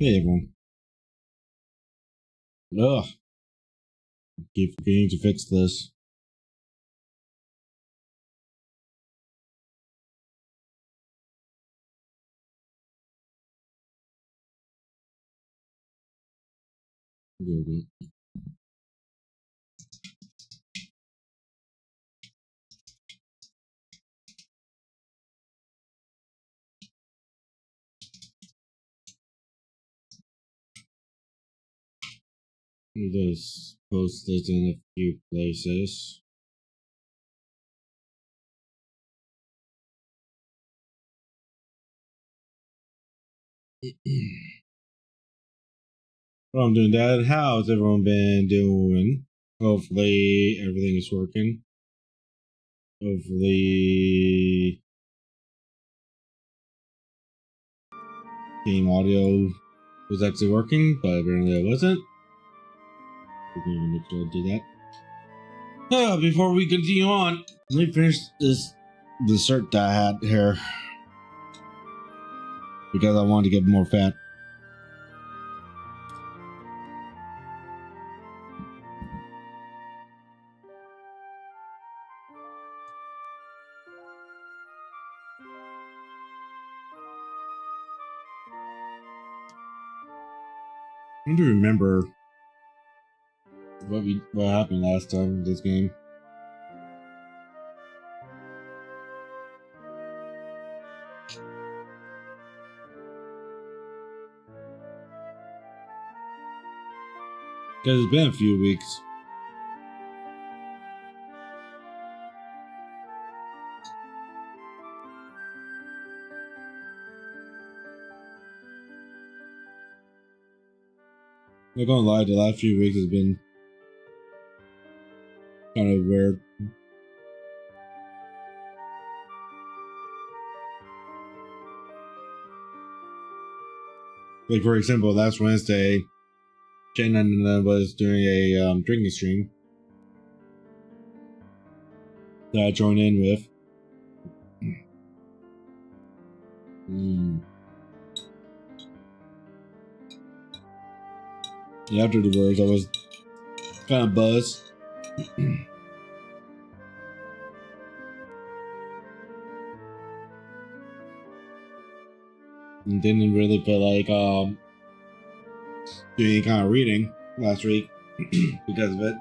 Hey everyone. Ugh. Keep forgetting to fix this. Good. Just post this in a few places. While I'm doing that, how's everyone been doing? Hopefully everything is working. Hopefully game audio was actually working, but apparently it wasn't. We're going to make sure to do that. Before we continue on, let me finish this dessert that I had here. Because I wanted to get more fat. I want to remember what happened last time in this game. Because it's been a few weeks. I'm not gonna lie, the last few weeks has been kind of weird. Like, for example, last Wednesday, Jen was doing a drinking stream that I joined in with. And after the words, I was kind of buzzed. And didn't really feel like doing any kind of reading last week because of it.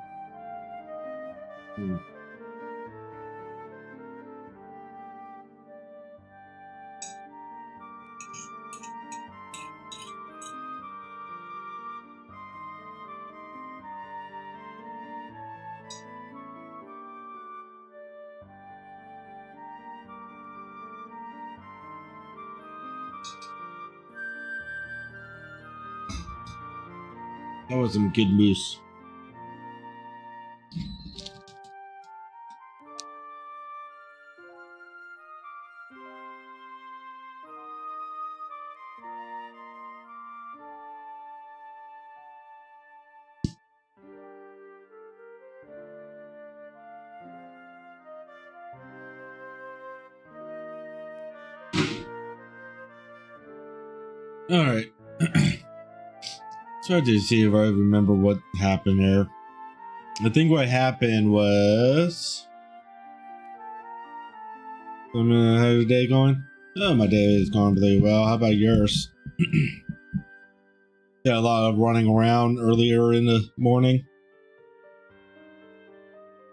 That was some good news. Alright. So to see if I remember what happened there. I think what happened was... how's your day going? Oh, my day is going really well. How about yours? Got a lot of running around earlier in the morning.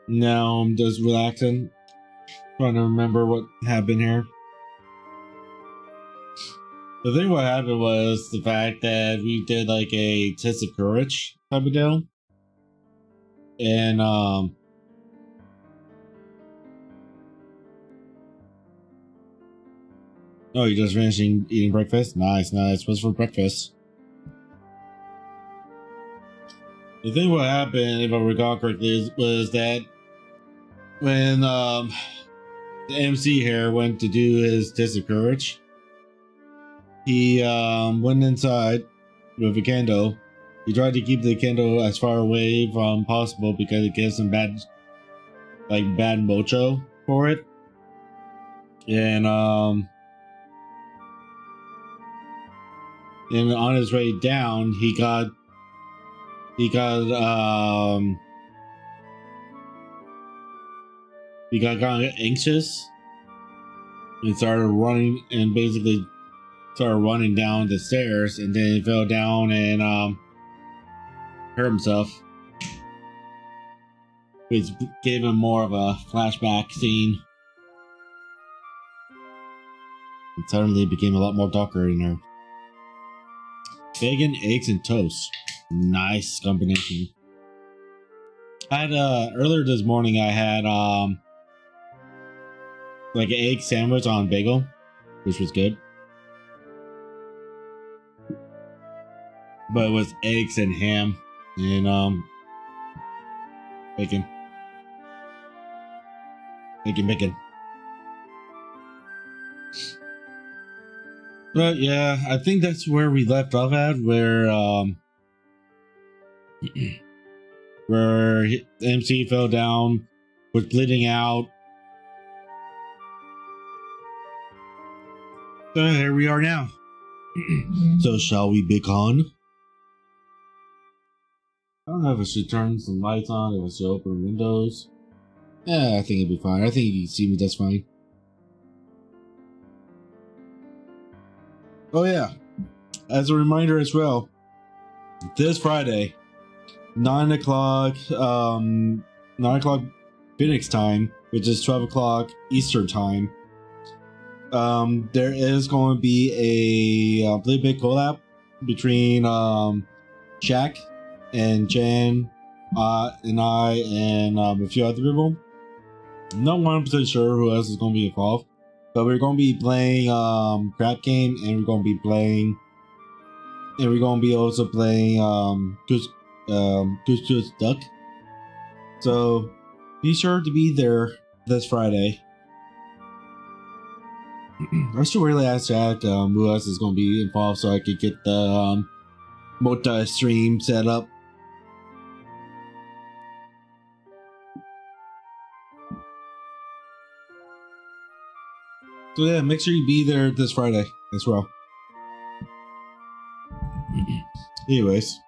Now I'm just relaxing. Trying to remember what happened here. The thing what happened was the fact that we did like a test of courage type of deal. And oh, you just finished eating breakfast? Nice. What's for breakfast? The thing what happened, if I recall correctly, was that when the MC here went to do his test of courage, he went inside with a candle. He tried to keep the candle as far away from possible because it gives him bad mojo for it. And And on his way down, he got kind of anxious and started running down the stairs, and then he fell down and hurt himself, which gave him more of a flashback scene. And suddenly it became a lot more darker in there. Bacon, eggs, and toast. Nice combination. I had earlier this morning I had like an egg sandwich on bagel, which was good. But it was eggs and ham and bacon. Bacon. But yeah, I think that's where we left off at, where MC fell down, was bleeding out. So here we are now. So shall we begin? I don't know if I should turn some lights on, if I should open windows. Yeah, I think it'd be fine. I think you can see me, that's fine. Oh yeah, as a reminder as well, this Friday, 9 o'clock Phoenix time, which is 12 o'clock Eastern time, there is going to be a really big collab between Jack and Jen and I and a few other people. I'm not 100% sure who else is going to be involved, but we're going to be playing Crap Game, and we're going to be also playing Goose Duck. So be sure to be there this Friday. I should really ask Jack who else is going to be involved so I could get the multi-stream set up. So yeah, make sure you be there this Friday as well. Anyways,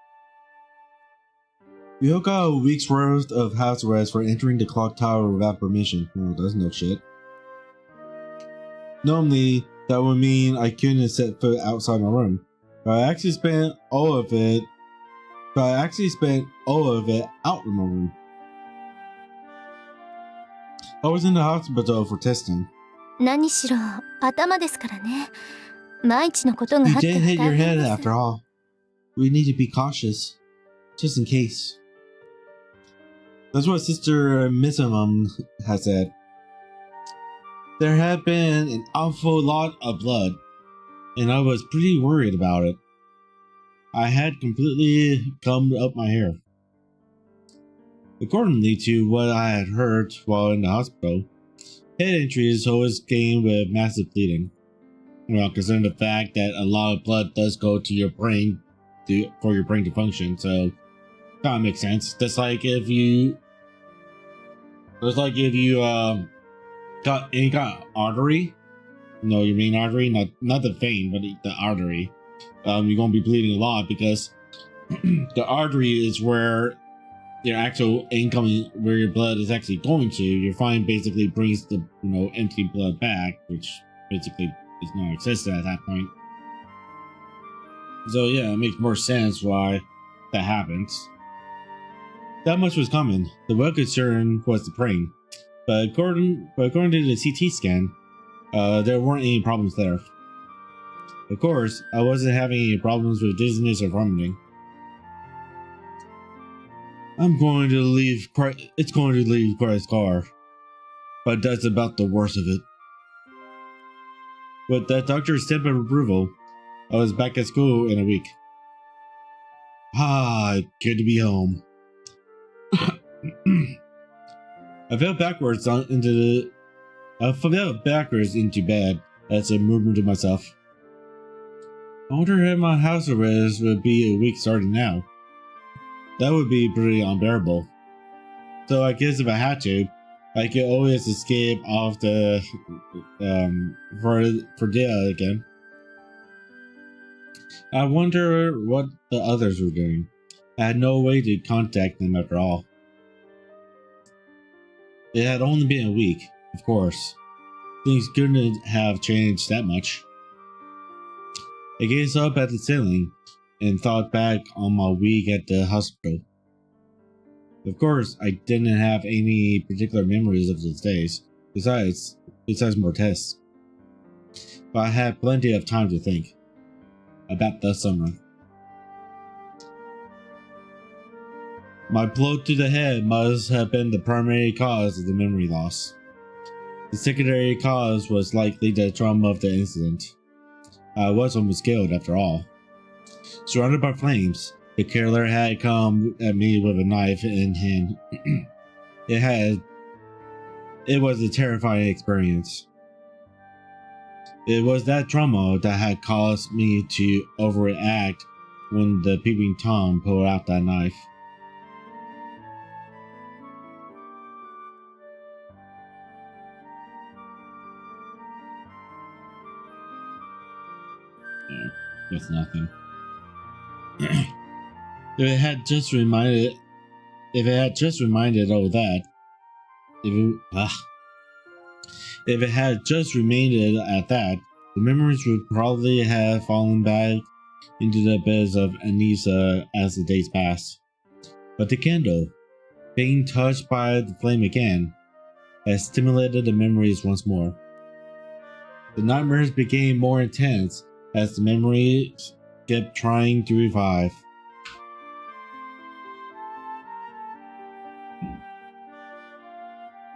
we all got a week's worth of house arrest for entering the clock tower without permission. Oh, that's no shit. Normally, that would mean I couldn't set foot outside my room, but I actually spent all of it out in my room. I was in the hospital for testing. 何しろ頭ですからね。万一のことがあ You ったら did hit your 大変 head です。 after all. We need to be cautious, just in case. That's what Sister Missimum has said. There had been an awful lot of blood, and I was pretty worried about it. I had completely combed up my hair. Accordingly to what I had heard while in the hospital, head injuries always came with massive bleeding. Well, considering the fact that a lot of blood does go to your brain for your brain to function, so kind of makes sense. Just like if you got any kind of artery, your main artery, not the vein, but the artery, you're gonna be bleeding a lot because the artery is where your actual incoming, where your blood is actually going to. Your fine basically brings the empty blood back, which basically is non-existent at that point. So yeah, it makes more sense why that happens. That much was coming. The real concern was the brain, but according to the CT scan, there weren't any problems there. Of course, I wasn't having any problems with dizziness or vomiting. It's going to leave quite a scar, but that's about the worst of it. With that doctor's stamp of approval, I was back at school in a week. Good to be home. I fell backwards into bed as I murmured to myself. I wonder if my house arrest would be a week starting now. That would be pretty unbearable. So I guess if I had to, I could always escape off the for Dia again. I wonder what the others were doing. I had no way to contact them after all. It had only been a week, of course. Things couldn't have changed that much. I gazed up at the ceiling and thought back on my week at the hospital. Of course, I didn't have any particular memories of those days, besides more tests. But I had plenty of time to think about the summer. My blow to the head must have been the primary cause of the memory loss. The secondary cause was likely the trauma of the incident. I was almost killed after all. Surrounded by flames, the killer had come at me with a knife in hand. It was a terrifying experience. It was that trauma that had caused me to overreact when the peeping Tom pulled out that knife. No, that's nothing. If it had just reminded of that, if it had just remained at that, the memories would probably have fallen back into the abyss of Anissa as the days passed. But the candle, being touched by the flame again, has stimulated the memories once more. The nightmares became more intense as the memories kept trying to revive.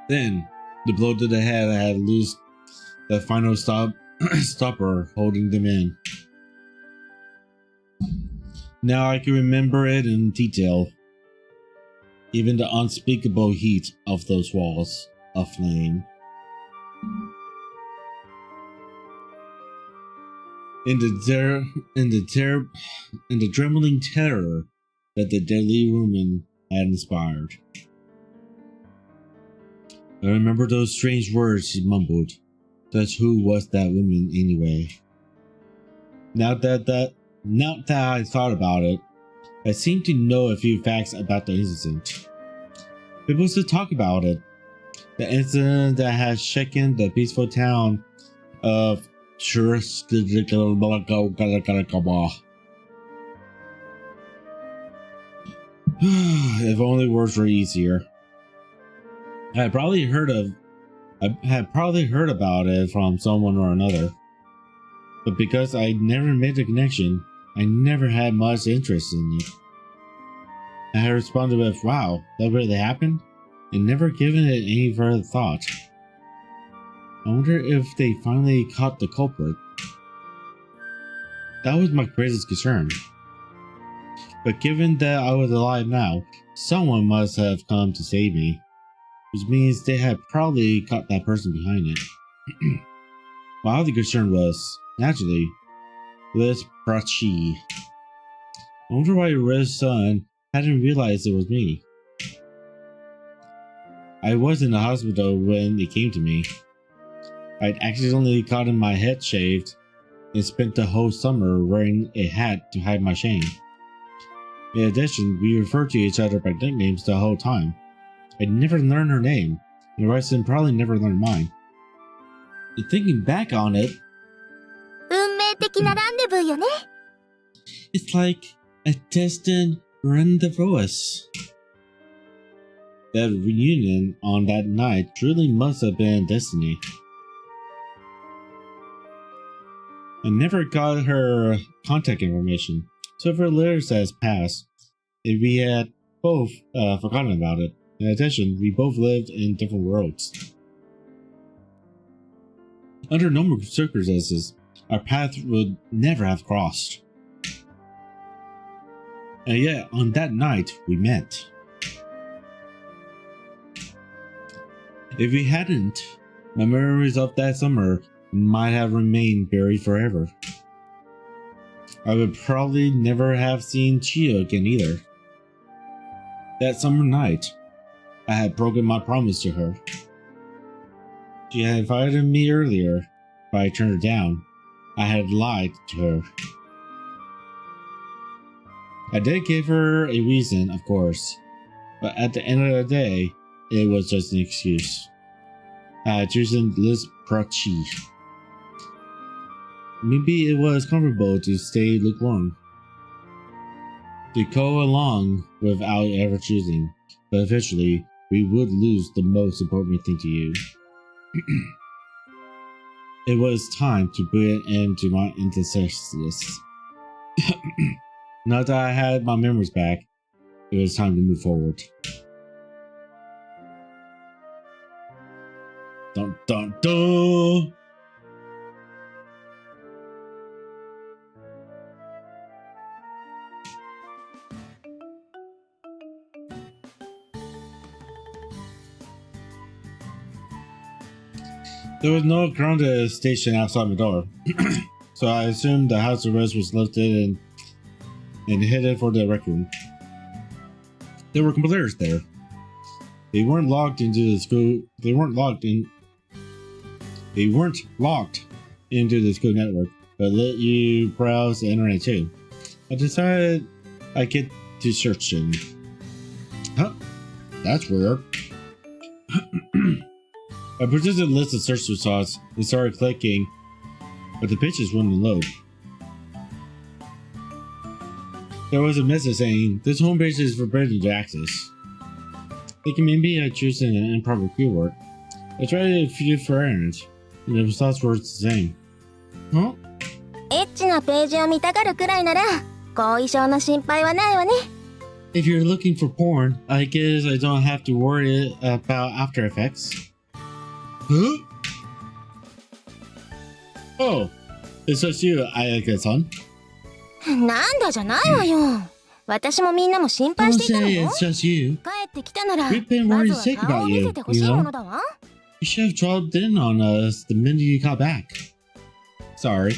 Then, the blow to the head had loosed the final stopper holding them in. Now I can remember it in detail. Even the unspeakable heat of those walls of flame. In the trembling terror that the deadly woman had inspired. I remember those strange words she mumbled. Just who was that woman anyway? Now that I thought about it, I seem to know a few facts about the incident. People still talk about it. The incident that has shaken the peaceful town of If only words were easier. I had probably heard about it from someone or another. But because I never made the connection, I never had much interest in it. I had responded with, wow, that really happened? And never given it any further thought. I wonder if they finally caught the culprit. That was my greatest concern. But given that I was alive now, someone must have come to save me. Which means they had probably caught that person behind it. My other concern was, naturally, Liz Prachi. I wonder why Riz's son hadn't realized it was me. I was in the hospital when it came to me. I'd accidentally gotten my head shaved and spent the whole summer wearing a hat to hide my shame. In addition, we referred to each other by nicknames the whole time. I'd never learned her name, and Ryson probably never learned mine. And thinking back on it, 運命的なランデブーよね。 it's like a destined rendezvous. That reunion on that night truly must have been destiny. I never got her contact information, several years has passed, and we had both forgotten about it. In addition, we both lived in different worlds. Under normal circumstances, our paths would never have crossed. And yet, on that night, we met. If we hadn't, my memories of that summer might have remained buried forever. I would probably never have seen Chio again either. That summer night, I had broken my promise to her. She had invited me earlier, but I turned her down. I had lied to her. I did give her a reason, of course, but at the end of the day, it was just an excuse. Choosing Liz Prachi. Maybe it was comfortable to stay lukewarm, to go along without ever choosing, but eventually we would lose the most important thing to you. It was time to put an end to my indecisiveness. Now that I had my memories back, it was time to move forward. Dun dun dun! There was no grounded station outside my door, so I assumed the house arrest was lifted and headed for the rec room. There were computers there. They weren't logged into the school. They weren't logged into the school network, but let you browse the internet too. I decided I'd get to searching. Huh? That's weird. I produced a list of search results and started clicking, but the pages wouldn't load. There was a message saying, "This homepage is forbidden to access." Thinking maybe I chose an improper keyword, I tried a few for errands, and the results were the same. Huh? エッチなページを見たがるくらいなら、後遺症の心配はないわね。If you're looking for porn, I guess I don't have to worry about After Effects. Huh? Oh, it's just you, Ayaka-san. なんだじゃないわよ。私もみんなも心配 Don't していたの say よ。 it's just you. 帰ってきたなら、 We've been ま worried ずは sick 顔を about 見 you, せてほし you いも know? のだわ。You should have dropped in on us the minute you got back. Sorry.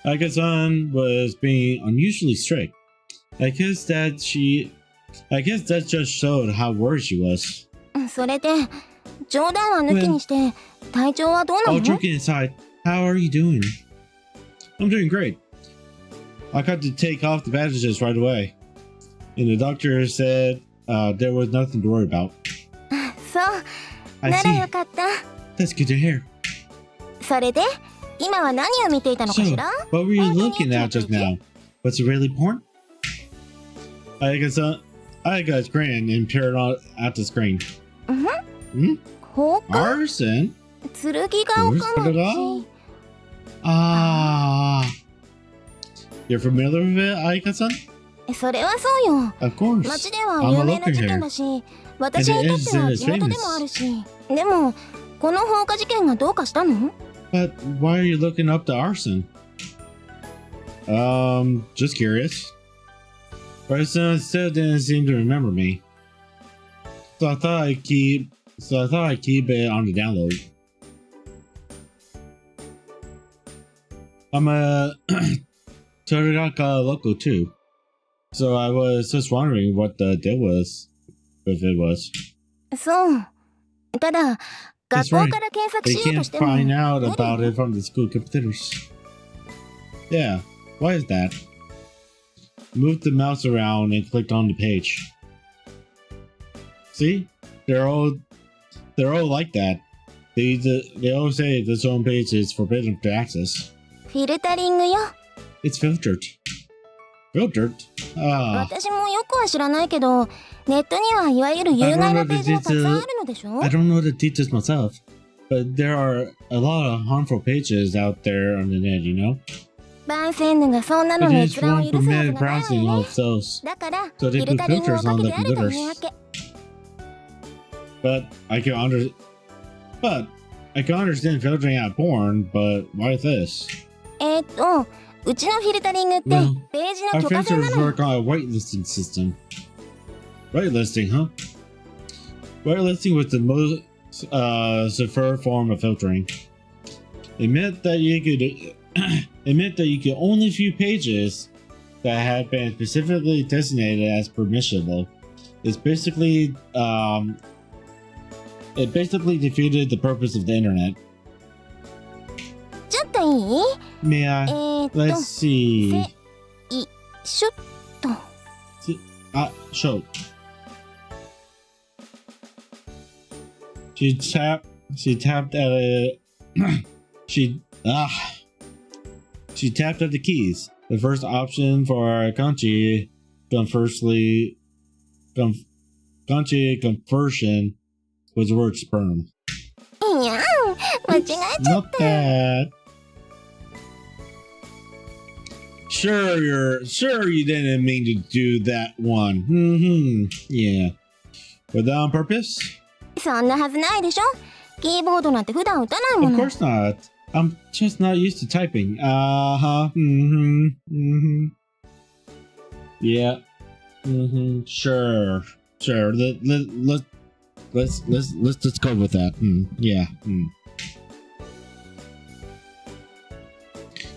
Ayaka-san was being unusually strict. I guess that just showed how worried she was. それで、冗談は抜きにして、体調はどうな All の？ joking aside, how are you doing? I'm doing great. I got to take off the bandages right away. And the doctor said there was nothing to worry about. そう、 I なら see. よかった。 That's good to hear. それで、今は何を見ていたのか So, しら？ what were you looking at just now? Was it really porn? Ayaka's grinned and peered at the screen. 放火？ Arson? 剣が丘町。 Ah. You're familiar with it, Ayaka-san? それはそうよ。 Of course. 町では有名な事件だし、私にとっては地元でもあるし。でも、この放火事件がどうかしたの？ But why are you looking up the arson? Just curious. Arson still didn't seem to remember me. So I thought I'd keep it on the download. I'm a Torodaka local too. So I was just wondering what the deal was, if it was. そう。ただ、 That's 学校 right. から検索 They しようと can't しても。 find out about it from the school computers. Yeah, why is that? Moved the mouse around and clicked on the page. See? They're all like that. They all say this home page is forbidden to access. フィルタリングよ。 It's filtered. Filtered? Ah. 私もよくは知らないけど、ネットにはいわゆる有害なページがたくさんあるのでしょ？ I don't know the details myself, but there are a lot of harmful pages out there on the net, you know? バンセンヌがそんなの But の they 閲覧を just 許 won't すはず permit がないわ browsing よ all ね。 of those. だから、 So フ they ィル put タリングを filters か on け the てあるという computers. わけ。But I can understand filtering out porn, but why this? うちのフィルタリングって、 Well, ページの our 許可制な filters のよ。 work on a whitelisting system. Whitelisting, huh? Whitelisting was the most severe form of filtering. It meant that you could only view pages that had been specifically designated as permissible. It basically defeated the purpose of the internet. ちょっといい？ May I? Let's see. しょっ Show. She tapped at a she tapped at the keys. The first option for Conchi conversion was the word sperm. Yeah, Not bad. Sure you didn't mean to do that one. Yeah. Was that on purpose? そんなはずないでしょ。キーボードなんて普段打たないも Of の。 course not. I'm just not used to typing. Yeah. Sure. Let's go with that. Yeah.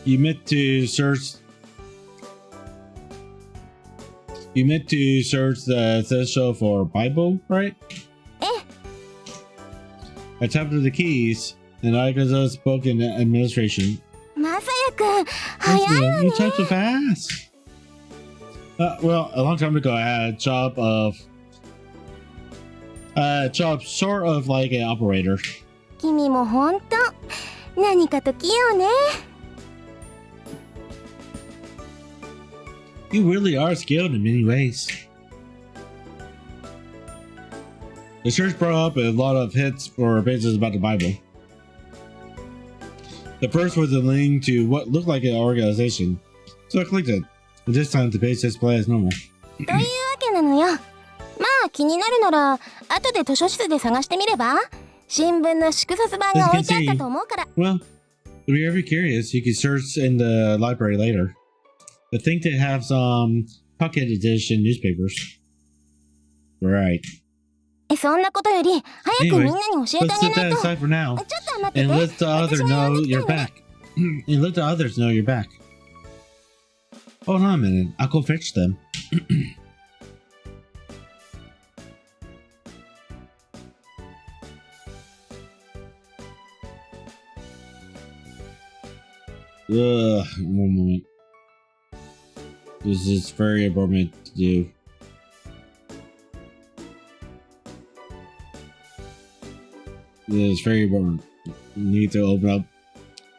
You meant to search the essential for Bible, right? I tapped to the keys, and I spoke in administration. まさやくん、早いわ You ね。 typed so fast. Well, a long time ago, I had a job sort of like an operator. 君もほんと何かと器用ね。 You really are skilled in many ways. The church brought up a lot of hits for pages about the Bible. The first was a link to what looked like an organization, so I clicked it. And this time the page display as normal. というわけなのよ。まあ気になるなら後で図書室で探してみれば。新聞の祝冊版が置いてあったと思うから。 Well, if you're ever curious, you can search in the library later. I think they have some pocket edition newspapers. Right. そんなことより早くみんなに教えて Let's あげ set ない that と。 aside for now ちょっと待ってて。 and let the others know you're back. And let the others know you're back. Hold on a minute. I'll go fetch them. Ugh, one moment. This is very important to do. This is very important. You need to open up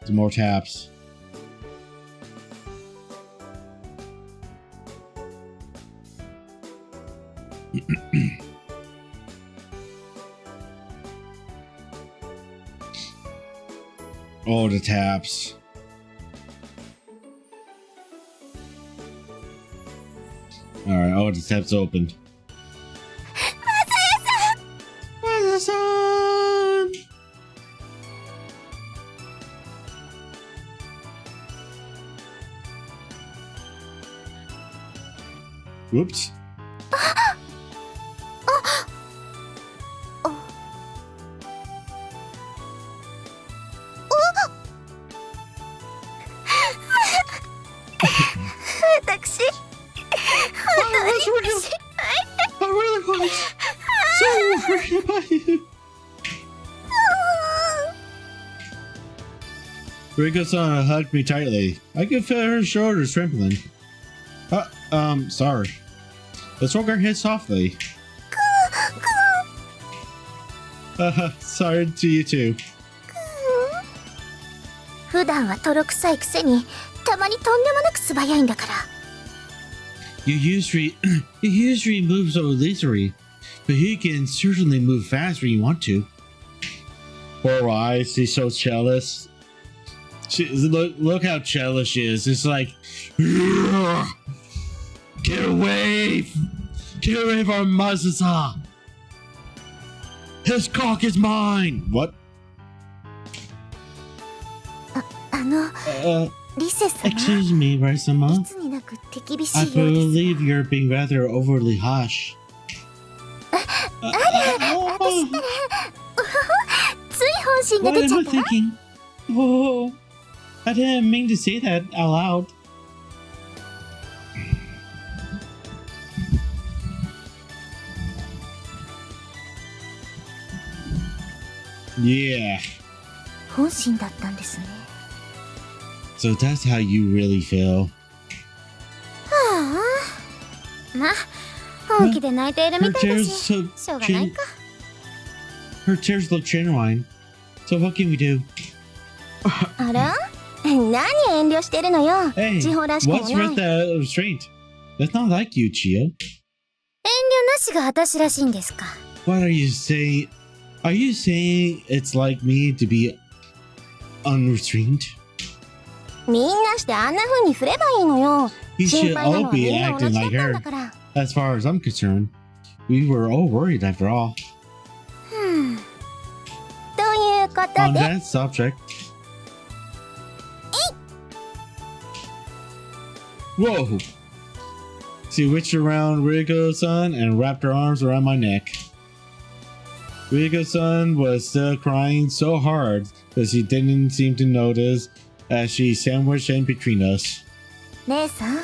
some more tabs. Oh, the tabs. Alright, oh, the tabs opened. Masaya-san! Whoops. I really was so worried about you. Riko-san hugged me tightly. I could feel her shoulders trembling. Sorry. Let's roll our head softly. Sorry to you too. 普段は泥臭いくせにたまにとんでもなく素早いんだから。 You usually move so leisurely, but he can certainly move fast when you want to. Poor eyes, she's so jealous. Look how jealous she is. It's like, get away from Mazasa. His cock is mine. What? リセ様、 Excuse me, Raisama. いつになく手厳し I いようです。 believe you're being rather overly harsh. 私ったらつい本心が What 出ちゃ am っ I たわ。 thinking? Oh, I didn't mean to say that out loud. Yeah, 本心だったんですね。 so that's how you really feel. はあ、まあ本気で泣いているみ Her たいだ tears し、 so しょうがないか。 her tears look genuine. So what can we do? あら、何遠慮してるのよ。 Hey, 地方らしくも what's ない。 with that restraint? That's not like you, Chio. 遠慮なしが私らしいんですか。 What are you saying? Are you saying it's like me to be unrestrained? みんなしてあんな風にすればいいのよ。 You 心 should 配なの all は be みんな同 acting じだっ like たんだ her. から。 As far as I'm concerned, we were all worried after all. ということ On で、 that subject. Whoa! She witched around Rigo-san and wrapped her arms around my neck. Rigo-san was still crying so hard that she didn't seem to notice as she sandwiched in between us. 姉さん、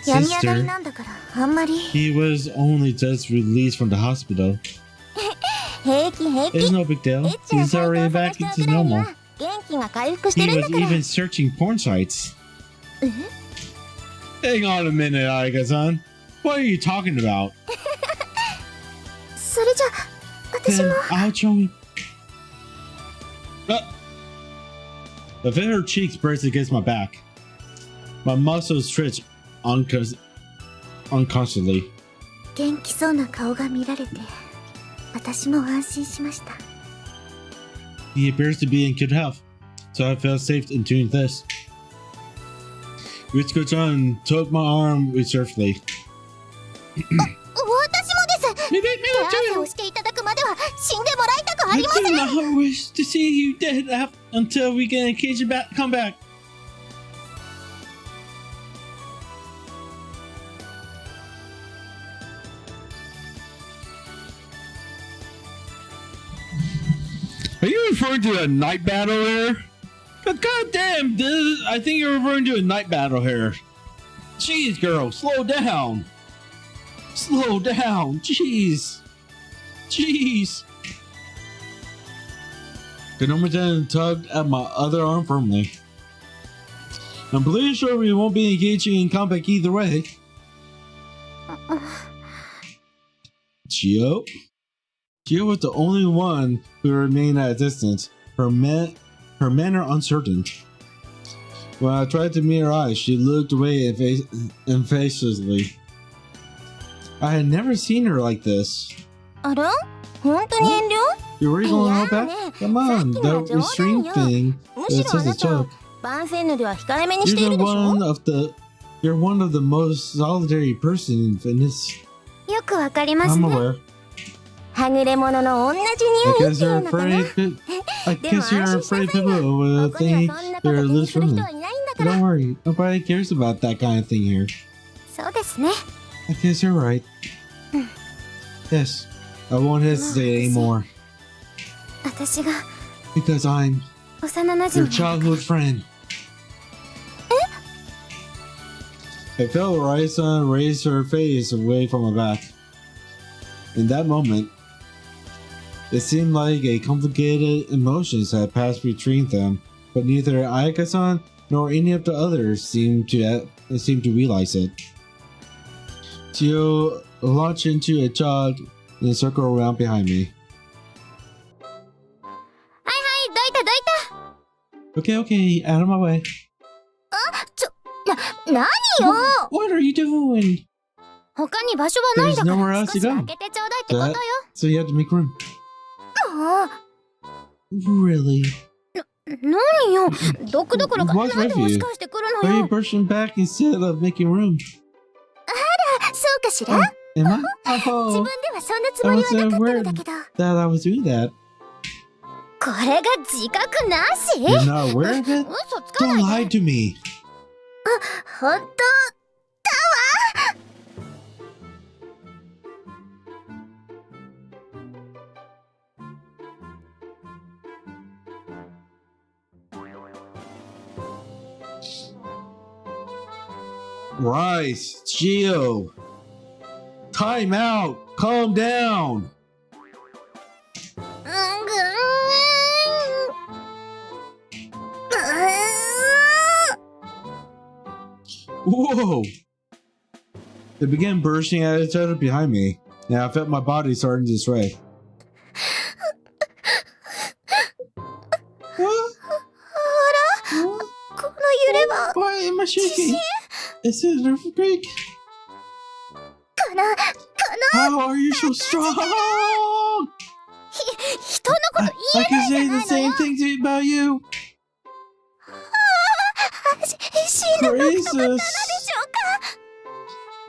病み上がりなんだからあんまり。 He was only just released from the hospital. 平気平 It's 気。 no big エ deal. ッチな He's サイトを already 探 back してお into くらいに normal. は元気が回復して He るんだ was から。 even searching porn sites. Hang on a minute, Aika-san. What are you talking about? それじゃ、私 Then も。 I'll show me. The fit of her cheeks braced against my back. My muscles twitched unconsciously. 元気そうな顔が見られて、私も安心しました。 He appears to be in good health, so I felt safe in doing this. Ritsuko-chan took my arm reservedly. 私もです。手合わせをしていただくまでは死んでもらいたくあ I りませ do ん。 not wish to see you dead until we can occasion come back. Are you referring to a night battle here? But goddamn, I think you're referring to a night battle here. Jeez, girl, slow down. Slow down. Jeez. Jeez. Konomi-chan tugged at my other arm firmly. I'm pretty sure we won't be engaging in combat either way. Chio? Chio was the only one who remained at a distance. Her manner uncertain. When I tried to meet her eyes, she looked away evasively. I had never seen her like this. あら、本当に遠慮？ You really gonna hold back? Yeah, Come on, the さっきのは冗談よ。 restraint thing む is しろあ just a なた joke. 番宣塗りは控えめにしてい You're るでしょ。 you're one of the most solitary person in fitness. よくわかります I'm ね。 aware. はぐれ者の同じ I 匂いっ guess ていう you're のかな。 afraid. I guess you're afraid people こ will こには think そんなこと you're a 気に loose する人 woman. はいないんだから。 Don't worry, nobody cares about that kind of thing here. そうですね。 I guess you're right. Yes, I won't hesitate anymore 私が because I'm 幼馴 your 染 childhood friend. I felt Raisa raise her face away from my back. In that moment, it seemed like a complicated emotions had passed between them, but neither Ayaka-san nor any of the others seemed to realize it. Chio launched into a jog and circled around behind me. はいはい、どいたどいた。 Okay, okay, out of my way. 何よ。 What are you doing? 他に場所はないんだか There's nowhere ら else 少 to し go. 開けてちょうだいってことよ。 So you have to make room. も Really? う何よ。どこどころか What's 何 with で押し you? 返してくる Why の are よ you。pushing back instead of making room? そうかしら。 Am I? 自 Oh, 分ではそんなつもりはなかったのだけど。 that I was doing that. これが自覚なし？ You're not aware of it? 嘘つか Don't ない lie で。 to me. 本当。 Rice, Gio. Time out. Calm down. うんぐーん。 Whoa. They began bursting at each other behind me, and I felt my body starting to sway. Why am I shaking? Is it an earthquake? How are you so strong? I can say the same thing about you. Jesus.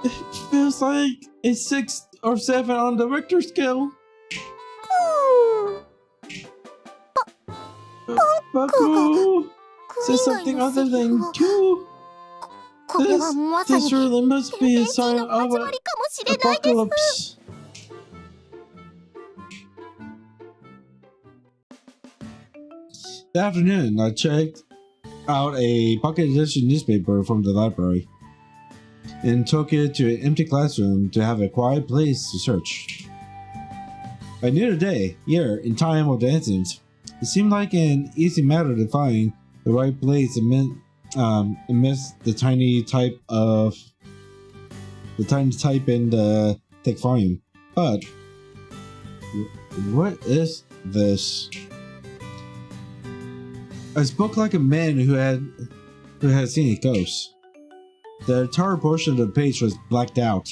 It feels like a 6 or 7 on the Richter scale. Baku says something other than 2. This really must be a sign of an apocalypse. That afternoon, I checked out a pocket edition newspaper from the library and took it to an empty classroom to have a quiet place to search. I knew the day, year, and time of the incident. It seemed like an easy matter to find the right place amidst the tiny type in the thick volume. But what is this? I spoke like a man who had seen a ghost. The entire portion of the page was blacked out.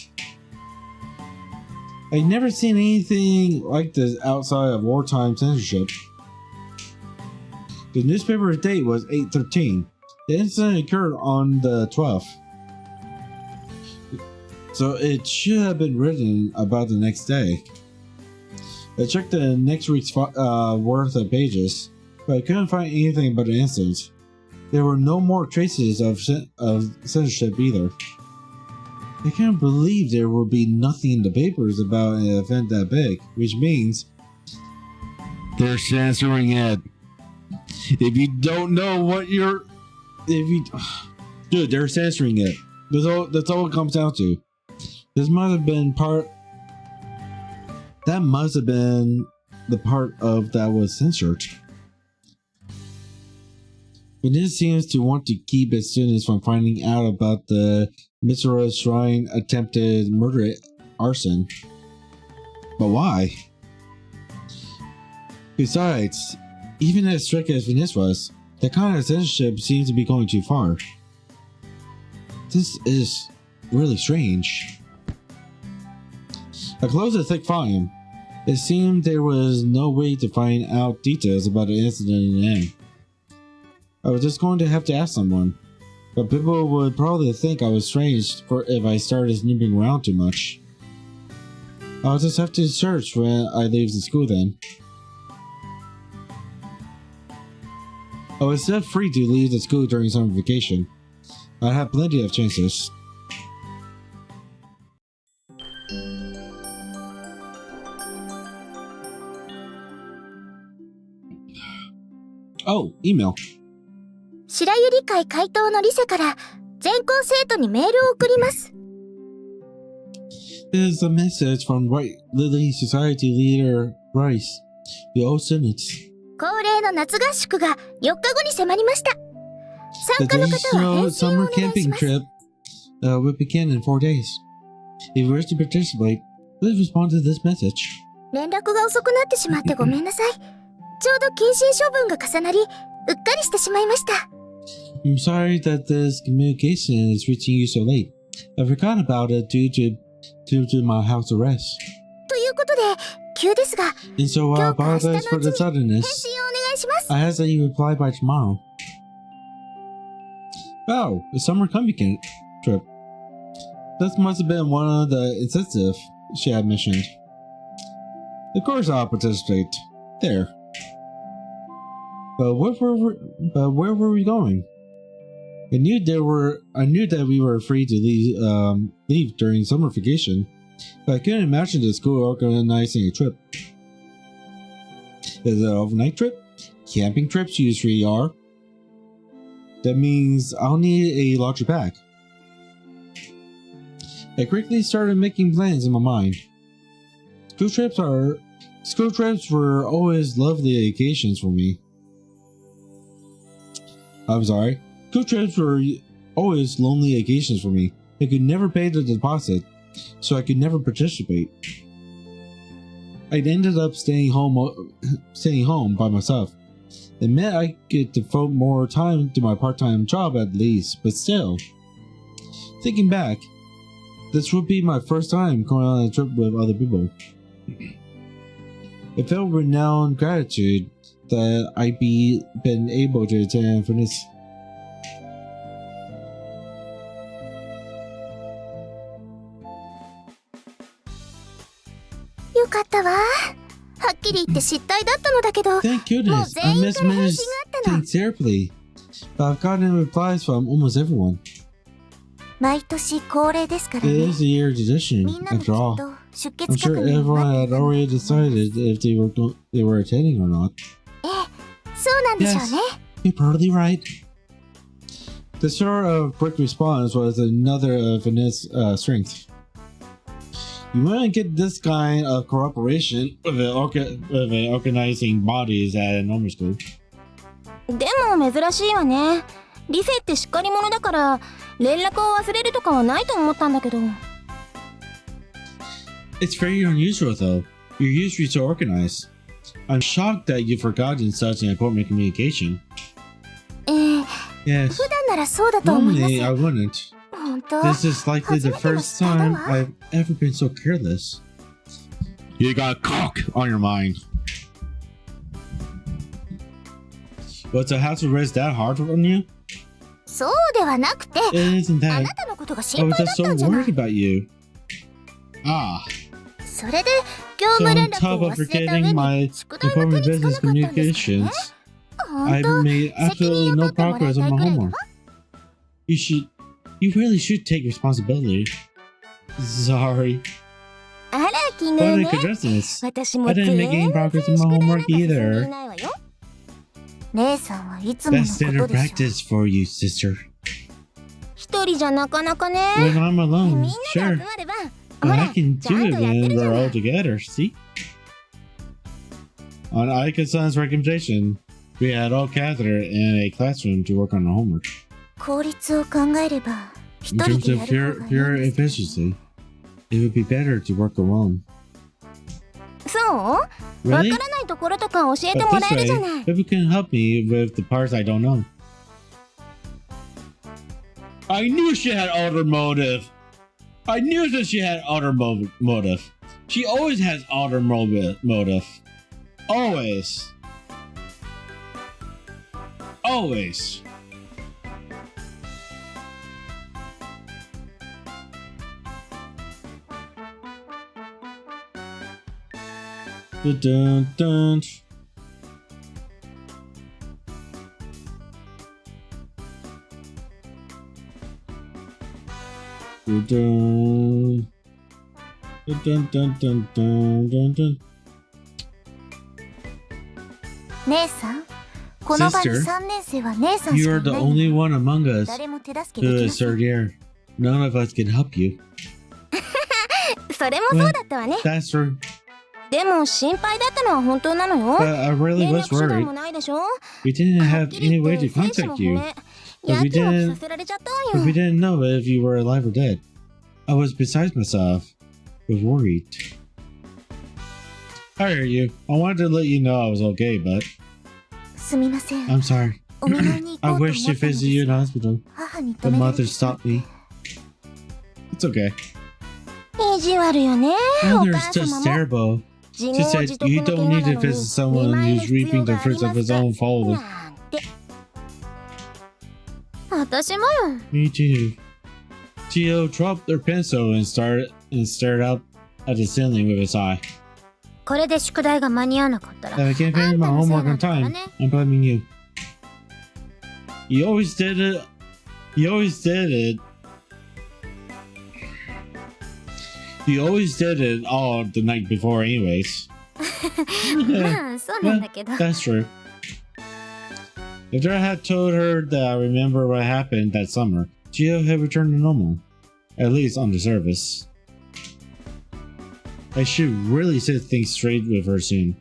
I'd never seen anything like this outside of wartime censorship. The newspaper's date was 8/13. The incident occurred on the 12th. So it should have been written about the next day. I checked the next week's worth of pages, but I couldn't find anything about the incident. There were no more traces of censorship either. I can't believe there would be nothing in the papers about an event that big, which means they're censoring it. If you don't know what dude, they're censoring it. That's all it comes down to. This must have been the part of that was censored. But this seems to want to keep its students from finding out about the Mitsuru Shrine attempted murder arson. But why? Besides, even as strict as Venice was, the kind of censorship seems to be going too far. This is really strange. I closed the thick volume. It seemed there was no way to find out details about the incident in the end. I was just going to have to ask someone, but people would probably think I was strange if I started snooping around too much. I'll just have to search when I leave the school then. I was still free to leave the school during summer vacation. I had plenty of chances. Oh, email. 白百合会会頭のリセから全校生徒にメールを送ります。This is a message from White Lily Society leader Bryce. The old Senate. 恒例の夏合宿が4日後に迫りました。参加の方は返信をお願いします。 will begin in 4 days. If you wish to participate, please respond to this message. 連絡が遅くなってしまってごめんなさい。ちょうど謹慎処分が重なり、うっかりしてしまいました。 I'm sorry that this communication is reaching you so late. I forgot about it due to my house arrest. ということで、急ですが、 And so I 今日か明日の apologize う for ち the に suddenness. 返信をお願いします。 I ask that you reply by tomorrow. Oh, a summer camping trip. This must have been one of the incentives she had mentioned. Of course I'll participate. There. But where were we going? I knew that we were free to leave during summer vacation, but I couldn't imagine the school organizing a trip. Is it an overnight trip? Camping trips usually are. That means I'll need a larger bag. I quickly started making plans in my mind. School trips were always lovely occasions for me. I'm sorry. School trips were always lonely occasions for me. I could never pay the deposit, so I could never participate. I ended up staying home by myself. It meant I could devote more time to my part-time job at least, but still. Thinking back, this would be my first time going on a trip with other people. It felt renowned gratitude that I'd been able to attend for this. Thank goodness, I missed many things terribly, but I've gotten replies from almost everyone. It is a year tradition, after all. I'm sure everyone had already decided if they were attending or not. Yes, you're totally right. The sort of quick response was another of Vanessa's strength. You wouldn't get this kind of cooperation with an organizing bodies at a normal school. でも珍しいわね。理性ってしっかり者だから連絡を忘れるとかはないと思ったんだけど。It's very unusual though. You're usually so organized. I'm shocked that you've forgotten such an important communication. Yes. Normally, I wouldn't. This is likely the first time I've ever been so careless. You got cock on your mind. But to have to rest that hard on you? It isn't that. I was just so worried about you. Ah. So on top of forgetting my important business communications, I've made absolutely no progress on my homework. You really should take responsibility. Sorry. But I could address this. I didn't make any progress on my homework either. That's standard practice for you, sister. When I'm alone, sure. But I can do it when we're all together, see? On Aika-san's recommendation, we had all gathered in a classroom to work on our homework. In terms of pure efficiency, it would be better to work alone. Really? But this way, people can help me with the parts I don't know. I knew she had ulterior motive. I knew that she had ulterior motive. She always has ulterior motive. Always. Always. Dun dun dun. Dun dun dun dun dun dun dun dun. Sister, you are the only one among us who is third year. None of us can help you. Well, that's true. But I really was worried. We didn't have any way to contact you. But we didn't know if you were alive or dead. I was beside myself. I was worried. I hear you. I wanted to let you know I was okay, but... I'm sorry. I wish to visit you in the hospital, but mother stopped me. It's okay. Mother is just terrible. She said you don't need to visit someone who's reaping the fruits of his own fault. Me too. Gio dropped her pencil and stared up at the ceiling with his eye. If I can't finish my homework on time, I'm blaming you. You always did it. You always did it. You always did it all the night before anyways. Well, that's true. If I had told her that I remember what happened that summer, Gio had returned to normal. At least on the surface. I should really set things straight with her soon.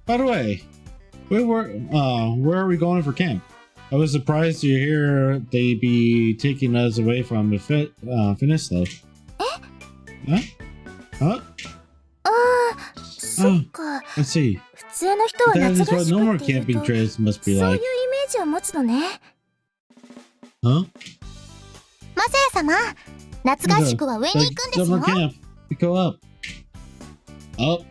By the way, where are we going for camp? I was surprised to hear they be taking us away from the finish though. Huh? Huh? ああ、そっか。 I see. 普通の人は That 夏 is 合 what 宿 normal っていう camping と、 trips must そう be いうイ like. メージを持つのね。 Huh? マサヤ様、夏合宿は上に Like 行くんです summer よ。 camp. We go up. Up.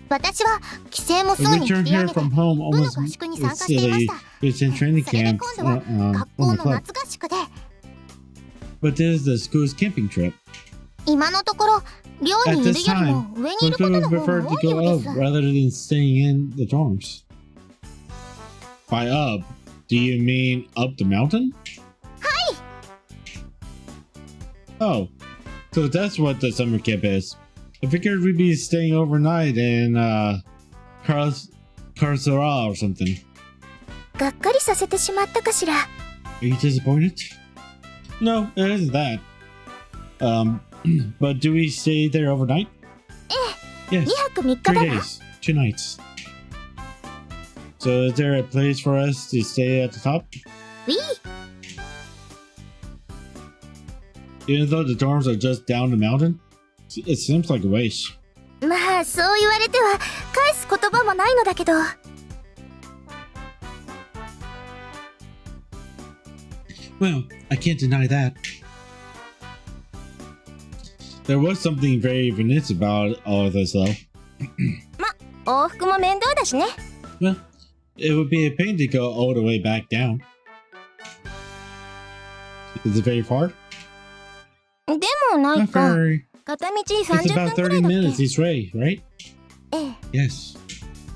私は帰省もす We ぐに return 切り上 here げて、 from home 部の almost 合宿に参加していま silly. した。 It's in training それで camp 今度は from 学 the 校の club. 夏合宿で、 But this is the school's camping trip. 今のところ寮 At にいる this より time, も上にいる most こと people の方 prefer が to 多いよ go うで up す。 rather than staying in the dorms. By up, do you mean up the mountain? Hi. Oh, so that's what the summer camp is. I figured we'd be staying overnight in Carcera or something. がっかりさせてしまったかしら。 Are you disappointed? No, it isn't that. But do we stay there overnight? Yes. 2泊3日 3だわ。 days, 2 nights. So is there a place for us to stay at the top? ウィー。 Even though the dorms are just down the mountain? It seems like a waste. まあそう言われては返す言葉もないのだけど。 Well, I can't deny that. There was something very Venice about all of this though. 往復も面倒だしね。 Well, it would be a pain to go all the way back down. Is it very far? でもない Not か。 very. 片道 It's 30 about 分くらい 30だっ minutes け。 each way, right? ええ。 Yes.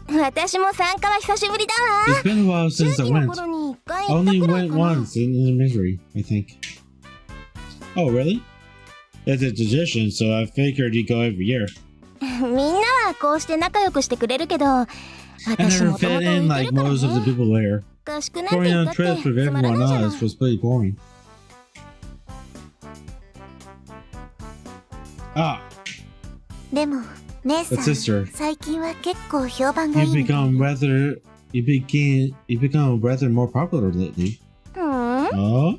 私も参加は久しぶりだわ。 It's been a while 中 since I 期の went. 頃に1回行った Only くらい went かな。 once in elementary, I think. Oh, really? It's a tradition, so I figured you'd go every year. みんなはこうして仲良くしてくれるけど、 I 私 never もとも fit と浮 in いて like るから most of the ね。 people there. 合宿なんて Going 言っ on たって trips with つまらない everyone じゃない else was pretty boring. Ah, でも姉さ but ん、 sister, 最近は結構評判がい you've いみたい。 become rather more popular lately. うん。 Oh,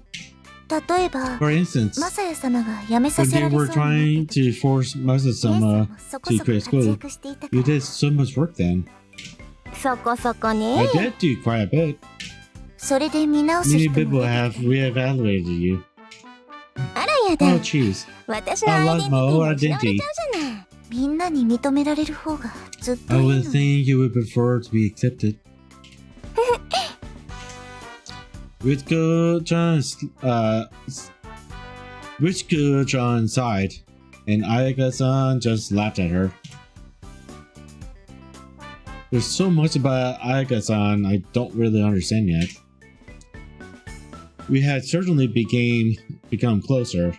例えば、 for instance, マサヤ様が辞めさ when せら they れ were そうに trying なった時、 to force 姉さん Masa-sama もそこ to そこ quit 活 school, 躍していたか you ら。 did so much work then. そこそこね。 I did do quite a bit. それで見直す Many 人 people も出 have てきて、 reevaluated you. あらやだ Oh,。jeez. 私のアイデンティティも失われちゃうじゃない。みんなに認められる方がずっと I いい would の。 think you would prefer to be accepted. Which good John sighed, and Ayaka-san just laughed at her. There's so much about Ayaka-san I don't really understand yet. We had certainly become closer,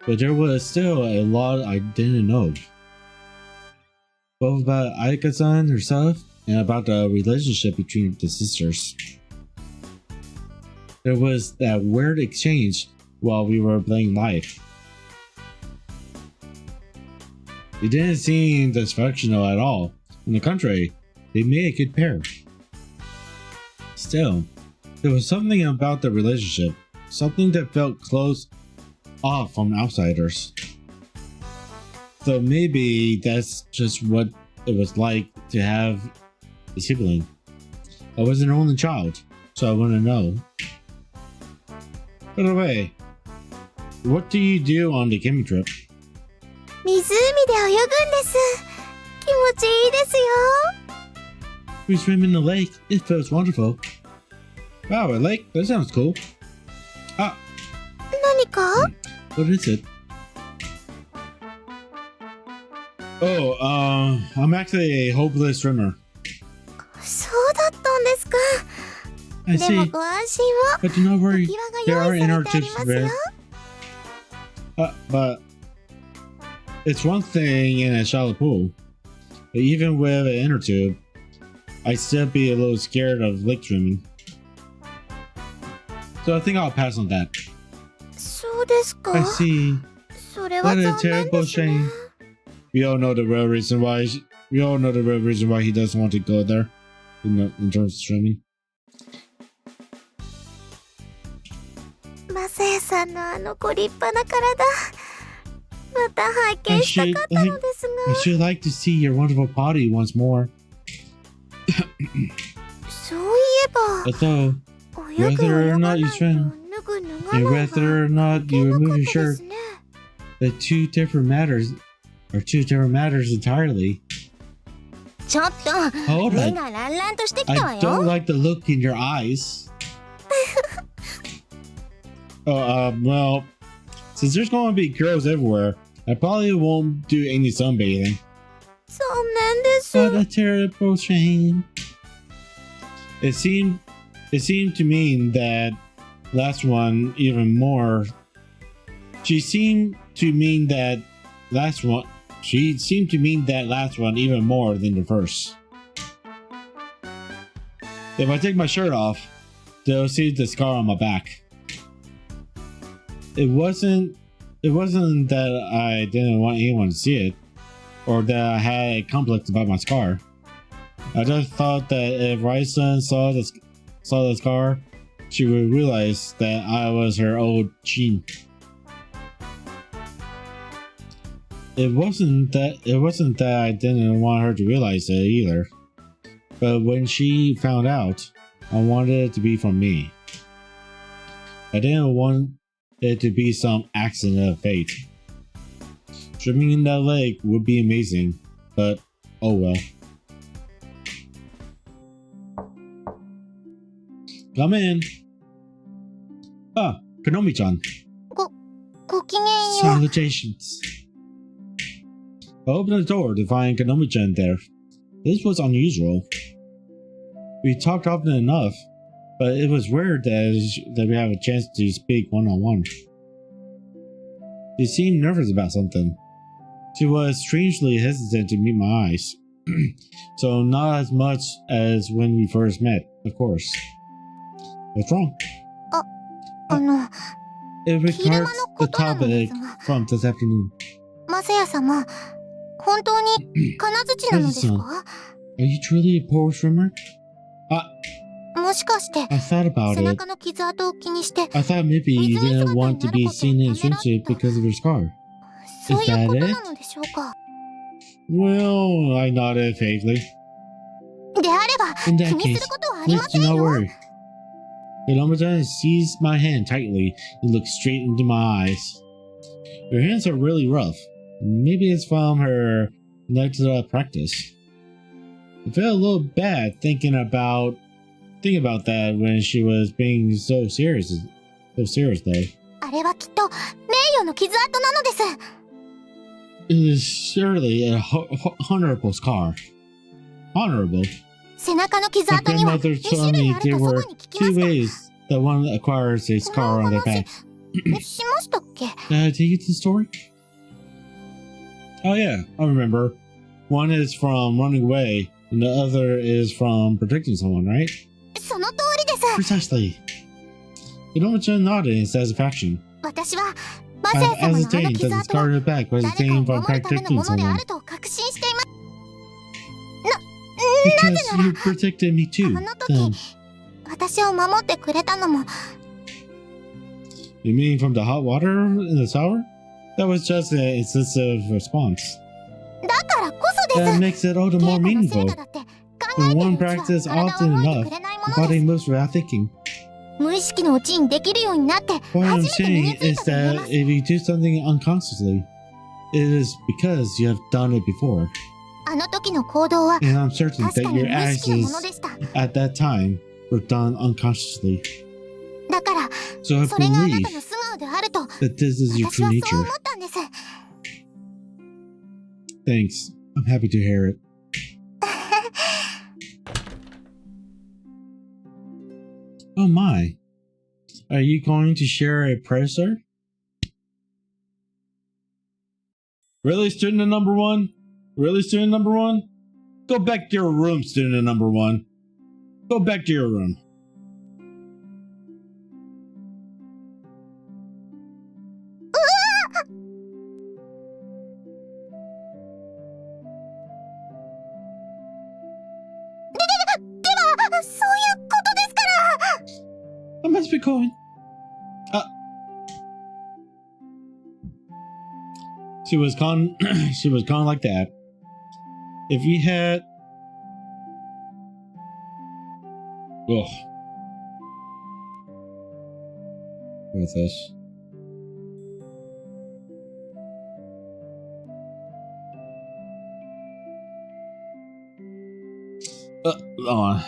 but there was still a lot I didn't know. Both about Ayaka-san herself and about the relationship between the sisters. There was that weird exchange while we were playing live. They didn't seem dysfunctional at all. On the contrary, they made a good pair. Still, there was something about the relationship, something that felt close off from outsiders. So maybe that's just what it was like to have a sibling. I was an only child, so I want to know. By the way, what do you do on the camping trip? 湖で泳ぐんです。気持ちいいですよ。 We swim in the lake. It feels wonderful. Wow, a lake? That sounds cool. Ah, 何か？ what is it? Oh, I'm actually a hopeless swimmer. そうだったんですか。 I でも see. ご安心を。 But do not 浮 worry. き輪 There が are 用意さ in れ our てあり tips ますよ。 but it's one thing in a shallow pool. But even with an inner tube, I'd still be a little scared of lake swimming. So I think I'll pass on that. そうですか。 I see. それは What a 残念 terrible ですね shame.。We all know the real reason why. We all know the real reason why he doesn't want to go there. In terms of swimming. マサヤさんのあのご立派な体、また拝見したかったのですが。 I should like to see your wonderful body once more. そういえば、 Although, 泳ぐ whether or 泳が not な you いと swim, 脱ぐ脱が and ない whether or が not you 関係な remove か your ったで shirt, すね。 the two different matters are two different matters entirely. ちょっと Hold 目 on. がランランとしてきたわ I よ。 don't like the look in your eyes. Well, since there's going to be girls everywhere, I probably won't do any sunbathing. 残念です。 What a terrible shame. It seemed to mean that last one even more. She seemed to mean that last one even more than the first. If I take my shirt off, they'll see the scar on my back. It wasn't that I didn't want anyone to see it, or that I had a complex about my scar. I just thought that if Ryson saw the scar, she would realize that I was her old Jean. It wasn't that I didn't want her to realize it either. But when she found out, I wanted it to be from me. I didn't want it to be some accident of fate. Swimming in that lake would be amazing, but oh well. Come in. Ah, Konomi-chan. ごきげんよう。 Salutations. I opened the door to find Konomi-chan there. This was unusual. We talked often enough, but it was rare that we have a chance to speak one-on-one. She seemed nervous about something. She was strangely hesitant to meet my eyes. So not as much as when we first met, of course. What's wrong? It regards the topic from this afternoon. マサヤ様、本当に金槌なのですか？ Are you truly a poor swimmer? もしかして I thought about 背 it. 中の傷跡を気にして、 I thought maybe you didn't want to be seen in a swimsuit because of your scar. そういうことなのでしょうか？ Well, I nodded vaguely. であれば In 気 that にす case, ることはあり please ませ do ん not よ。 worry. Konomi-chan seized my hand tightly and looked straight into my eyes. Your hands are really rough. Maybe it's from her neglected practice. I felt a little bad thinking about that when she was being so serious though. あれはきっと名誉の傷跡なのです。 It is surely a honorable scar. Honorable. 背中の傷 My 跡には grandmother 2 told 種類 me ある there と祖 were 母に聞きま two し ways that one acquires a scar on their back. た。しましたっけ？ Did I tell you the story? Oh yeah, I remember. One is from running away, and the other is from protecting someone, right? その通りです。 Precisely. Konomi-chan nodded in satisfaction. 私はマサ I've ヤ様のあの ascertained 傷 that the 跡 scar は on her back was 誰か obtained を from 守るための protecting ものであ someone. ると確信しています。 Because you protected me too. あの時 Then, 私を守ってくれたのも you mean from the hot water in the shower? That was just an insensitive response. だからこそで That す。 makes it all the 稽 more 古の成 meaningful. 果だって考え When て one るうちは practices 体を often 覚え enough, てくれないも the ので body す。 moves without thinking. 無意識のうちにできるようになって What 初 I'm めて身に saying つい is たと言えま that す。 if you do something unconsciously, it is because you have done it before. あの時の行動は And I'm certain 確 that かに your 無意識なもの actions でした。 at that time were done unconsciously. だから So I それがあな believe たの素顔であると that this is your 私 true はそう nature. 思ったんです。 Thanks. I'm happy to hear it. Oh my. Are you going to share a prayer, sir? Really, student number one? Really, student number one? Go back to your room, student number one. Go back to your room. I must be going. She was con she was con like that. If we had ugh. What's this? On.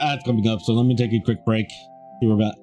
Ad's coming up, so let me take a quick break. See where we're at.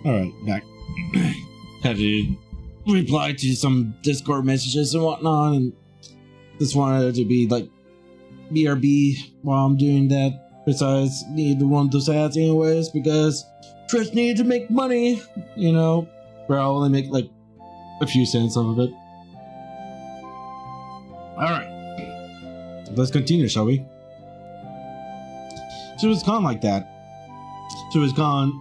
Alright, back. Had to reply to some Discord messages and whatnot, and just wanted to be like BRB while I'm doing that. Besides, need to run those ads anyways because Trish needed to make money, you know, where I'll only make like a few cents off of it. Alright, let's continue, shall we? She was gone like that. She was gone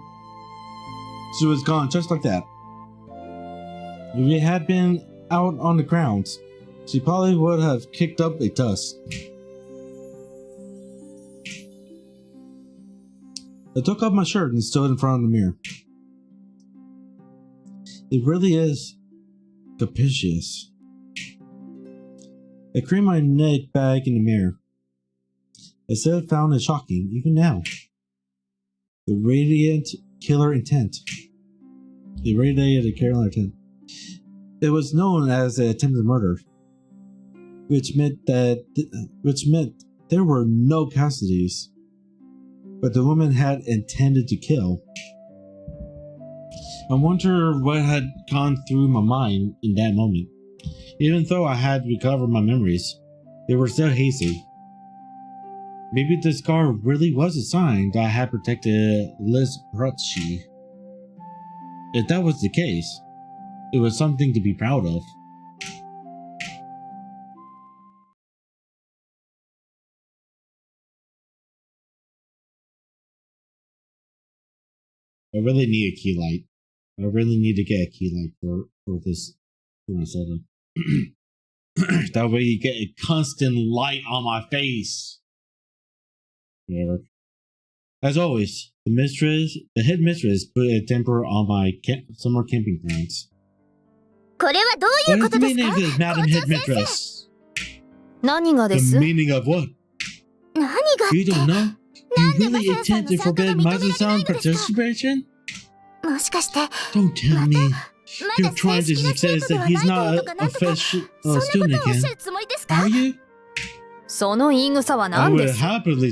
just like that. If it had been out on the grounds, she probably would have kicked up a dust. I took off my shirt and stood in front of the mirror. It really is capricious. I craned my neck back in the mirror. I still found it shocking, even now. The radiant killer intent. It radiated killer intent. It was known as an attempted murder, which meant there were no casualties, but the woman had intended to kill. I wonder what had gone through my mind in that moment. Even though I had recovered my memories, they were still hazy. Maybe the scar really was a sign that I had protected Liz Brutchi. If that was the case, it was something to be proud of. I really need a key light. I really need to get a key light for this setup. That way you get a constant light on my face. Whatever. As always, the head mistress put a temper on my summer camping plans. これはどういう What こ is と the です meaning か of this, Madam 校 Head 長先生 Mistress? 何がで The す meaning of what? 何がっ You て don't know? You really マサヤさん intend to の参加が forbid 認められない Mazu-san のですか participation? もしかして Don't tell me ま you're だ trying 正 to 式な生 suggest 徒で that は he's ないと not いうとか a なんとか official そんなこ student とをおっ again. しゃるつもりですか Are you? その言い草は I 何 would です happily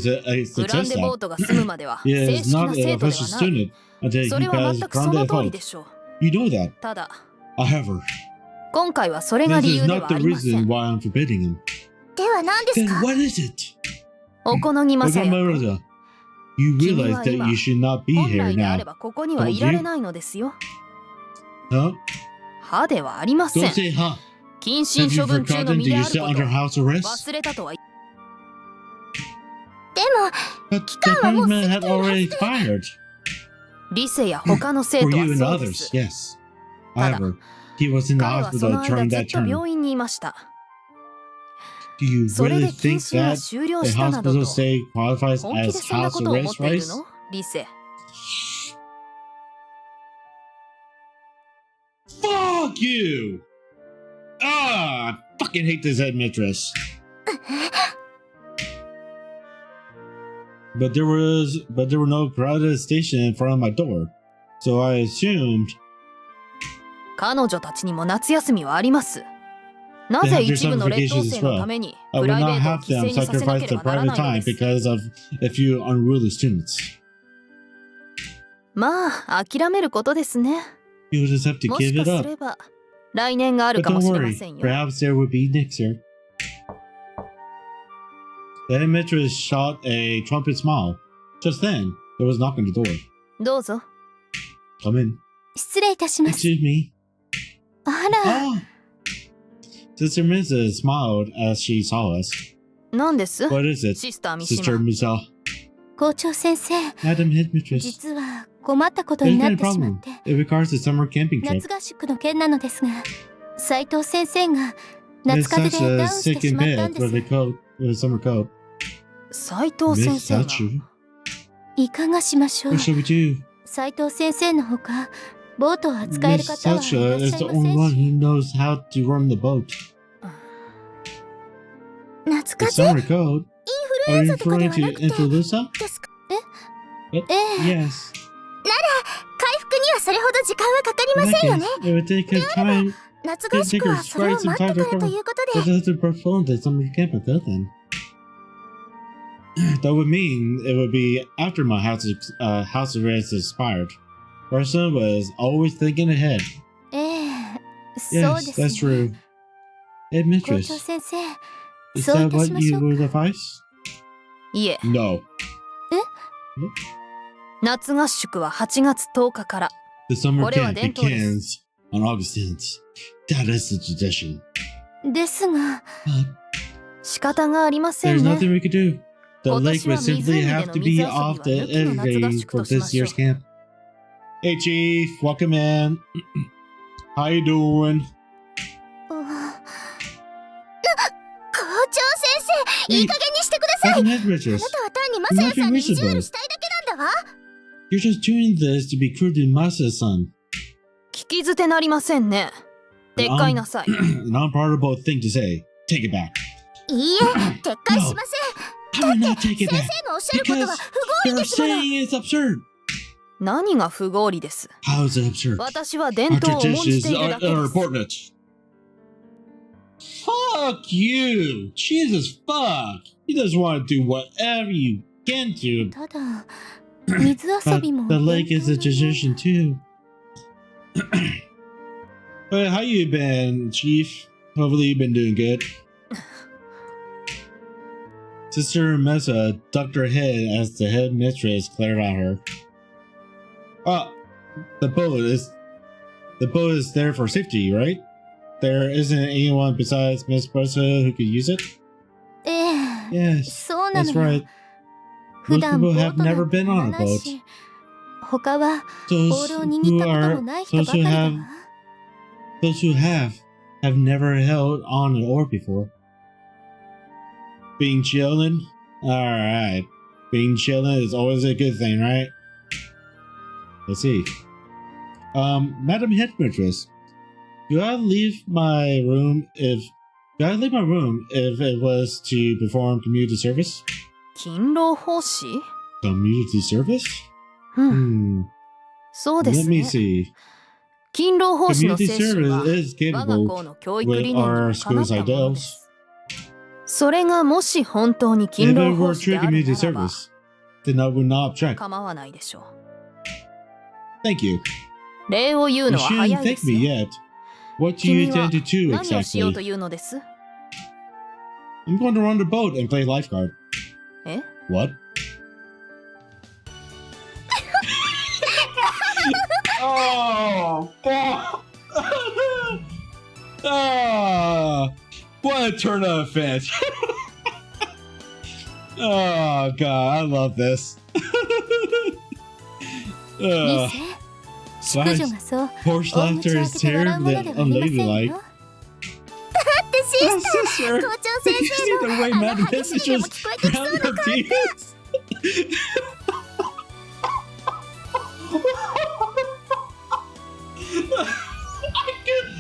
グラン suggest デボー that. トが済むまでは He 正 is 式 not な an 生徒で official はない student until そ he れは passes 全くそ Grande の通り Fault. でしょう You know that. ただ However, 今回はそれが this 理 is 由で not は the ありませ reason ん why I'm forbidding him. では何です Then か what is it? お好ぎません Okamura, you 君 realize は that 今 you should not be 本 here 来であれ now. ばここにはいられないのですよ Huh? 歯ではありません Don't say huh. 謹慎 Have you 処分中の forgotten 身 that で you're ある still こと under house arrest? 忘れたとは でも But the punishment had already expired リセや他の生 for 徒は you and そうで others, す yes. ただ However, he was in the 彼はそ hospital の間 during ずっ that と term. 病院にいました Do you それ really で謹 think 慎が that 終了 the したなど hospital と stay qualifies 本気で as そんな house ことを思 arrest っている rights? のリセ Fuck you! Ah, I fucking hate this headmistress. But there were no crowded station in front of my door, so I assumed 彼女たちにも夏休みはありますな they ぜ have their 一部の summer 劣等 vacations as 生の well. ために I プ would ライベ not ートを have 犠 them 牲にさせな sacrifice け the ればなら private ないの time です because of a few unruly students. まあ諦めることですね You will just have to も give しか it す up. れば来年がある But かも don't しれま worry, せんよ perhaps there will be next year. The headmistress shot a trumpet smile. Just then, there was a knock on the door. どうぞ Come in. 失礼いたします Excuse me. あら Oh! Sister Mrs. smiled as she saw us. 何です What is it, シスター三 Sister 島 Misa? 校長先生 Madam Headmistress. 実は困ったこと There's にな been っ a てしまっ problem. て It regards the summer camping trip. 夏合宿の件なのですが斉藤先生が Miss 夏風邪で Sacha ダウ is ンして sick し in まったん bed で with す a coat, with a summer coat. 斉藤先 Miss 生が Sacha? いかがしましょう What shall we do? 斉藤先生のほかボートを扱える Miss 方はいら Sacha っ is しゃ the いま only せん one し who knows how to run the boat. 夏 The 風 summer 邪 coat? イン Are フルエン you ザとかで referring はな to くて influenza? ですか What? ええ Yes. 回復にはそれほど時間はかかり In ま that せんよね case, it would take a time 夏合宿はそれを待ってからということで to perform the summer camp until then. That would mean it would be after my house arrest expired. Person was always thinking ahead. ええ、そう Yes, です that's ね。 true. Hey, 校 mistress, 長先生、 is そうい that たし what まし you ょう would か。 advise? いえ、 No. 夏合宿は8月10日から。 The summer これは camp 伝統です begins on August 10th. That is the tradition. ですが、 But 仕方がありませ there's んね。 nothing we could do. The 今 lake 年 would は simply 湖で have の to 水 be 遊びは off the 抜きの夏合 every 宿 for としま this しょう year's。camp. Hey, Chief, welcome in. How you doing? 校長先生、いい加減にしてください。 Welcome in, あ mistress. なたは単にマサヤさんに意地悪したいだけなんだわ。 You're just doing this to be cruel to Masa's son. 聞き捨てなりませんね。でっかいなさい。 An unpardonable thing to say. Take it back. いいえ、撤回しません。 I will not take it 先 back 生のおっしゃること because は不合理 you're ですもの。 saying it's absurd. 何が不合理です。 How is it absurd? 私は伝 Our 統を重んじ traditions ているだ are けです。 important. Fuck you! Jesus fuck! You just want to do whatever you can to. ただ、水遊 But びも the lake is a 伝統 tradition too. But how you been, Chief? Hopefully you've been doing good. Sister Mesa ducked her head as the head mistress glared at her. Oh, the boat is there for safety, right? There isn't anyone besides Miss Mesa who could use it? ええ、 Yes, そうな that's のよ。 right. 普 Most 段 people ボー have トなん never て been 乗 on ら a ない boat. し、他は Those ボールを握 who ったことも are ない人ば those かり who だ have わ。 those who have never held on an oar before. Being chillin'? Alright. Being chillin' is always a good thing, right? Let's see. Madam Headmistress, do I leave my room if it was to perform community service? 勤労奉仕？ Community service? うん、 そうで Let す me ね。 see. 勤労奉仕の Community 精神は service is 我が capable 校の教育理 with 念にも our かなっ school's たもので ideals. す。それがもし本当に If 勤 it 労 were 奉仕 true である community ならば service, then I would not object. 構わないでしょう。 Thank you. 礼を言う You のは早 shouldn't いで thank す me よ。 yet. What do you 君は intend to do 何をしようと exactly? いうのです？ I'm going to run the boat and play lifeguard. え？ What? Oh, fuck. Ah, what a turn of events. Oh, God, I love this. ミ uh, セ、淑女がそう horse 大口 laughter 開 is けて笑うも terribly のではありません unladylike. よ。だってシ Oh, スター、 sister, 校長 did 先 you 生 see the の way あ Madam の激しい Headmistress でも聞こえてきそう ground な her 感 teeth?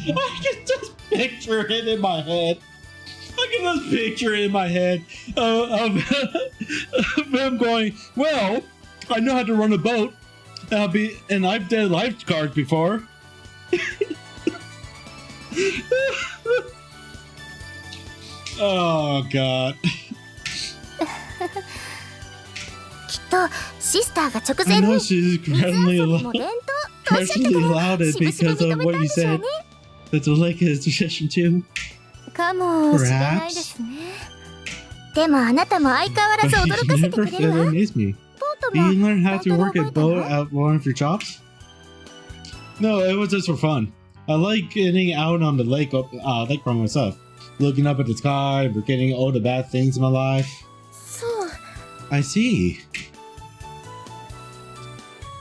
I can just picture it in my head. I can just picture it in my head of him going, well, I know how to run a boat. And I've done lifeguards before. Oh, God. きっとシスターが直 I 前 know に she's 水遊 incredibly びも伝統とおっしゃったか personally ら allowed it しぶしぶ because 認 of め what たん you でしょう said. ね。 That the lake is tradition too. かもしれないですね。でもあなたも相変わら But ず you 驚かせて never くれ fail るわ。 to amaze me. ボート Did も you learn how to 本 work 当 a に覚えた boat の？ at one of your jobs? No, it was just for fun. I like getting out on the lake by myself, looking up at the sky, forgetting all the bad things in my life. そう。 I see.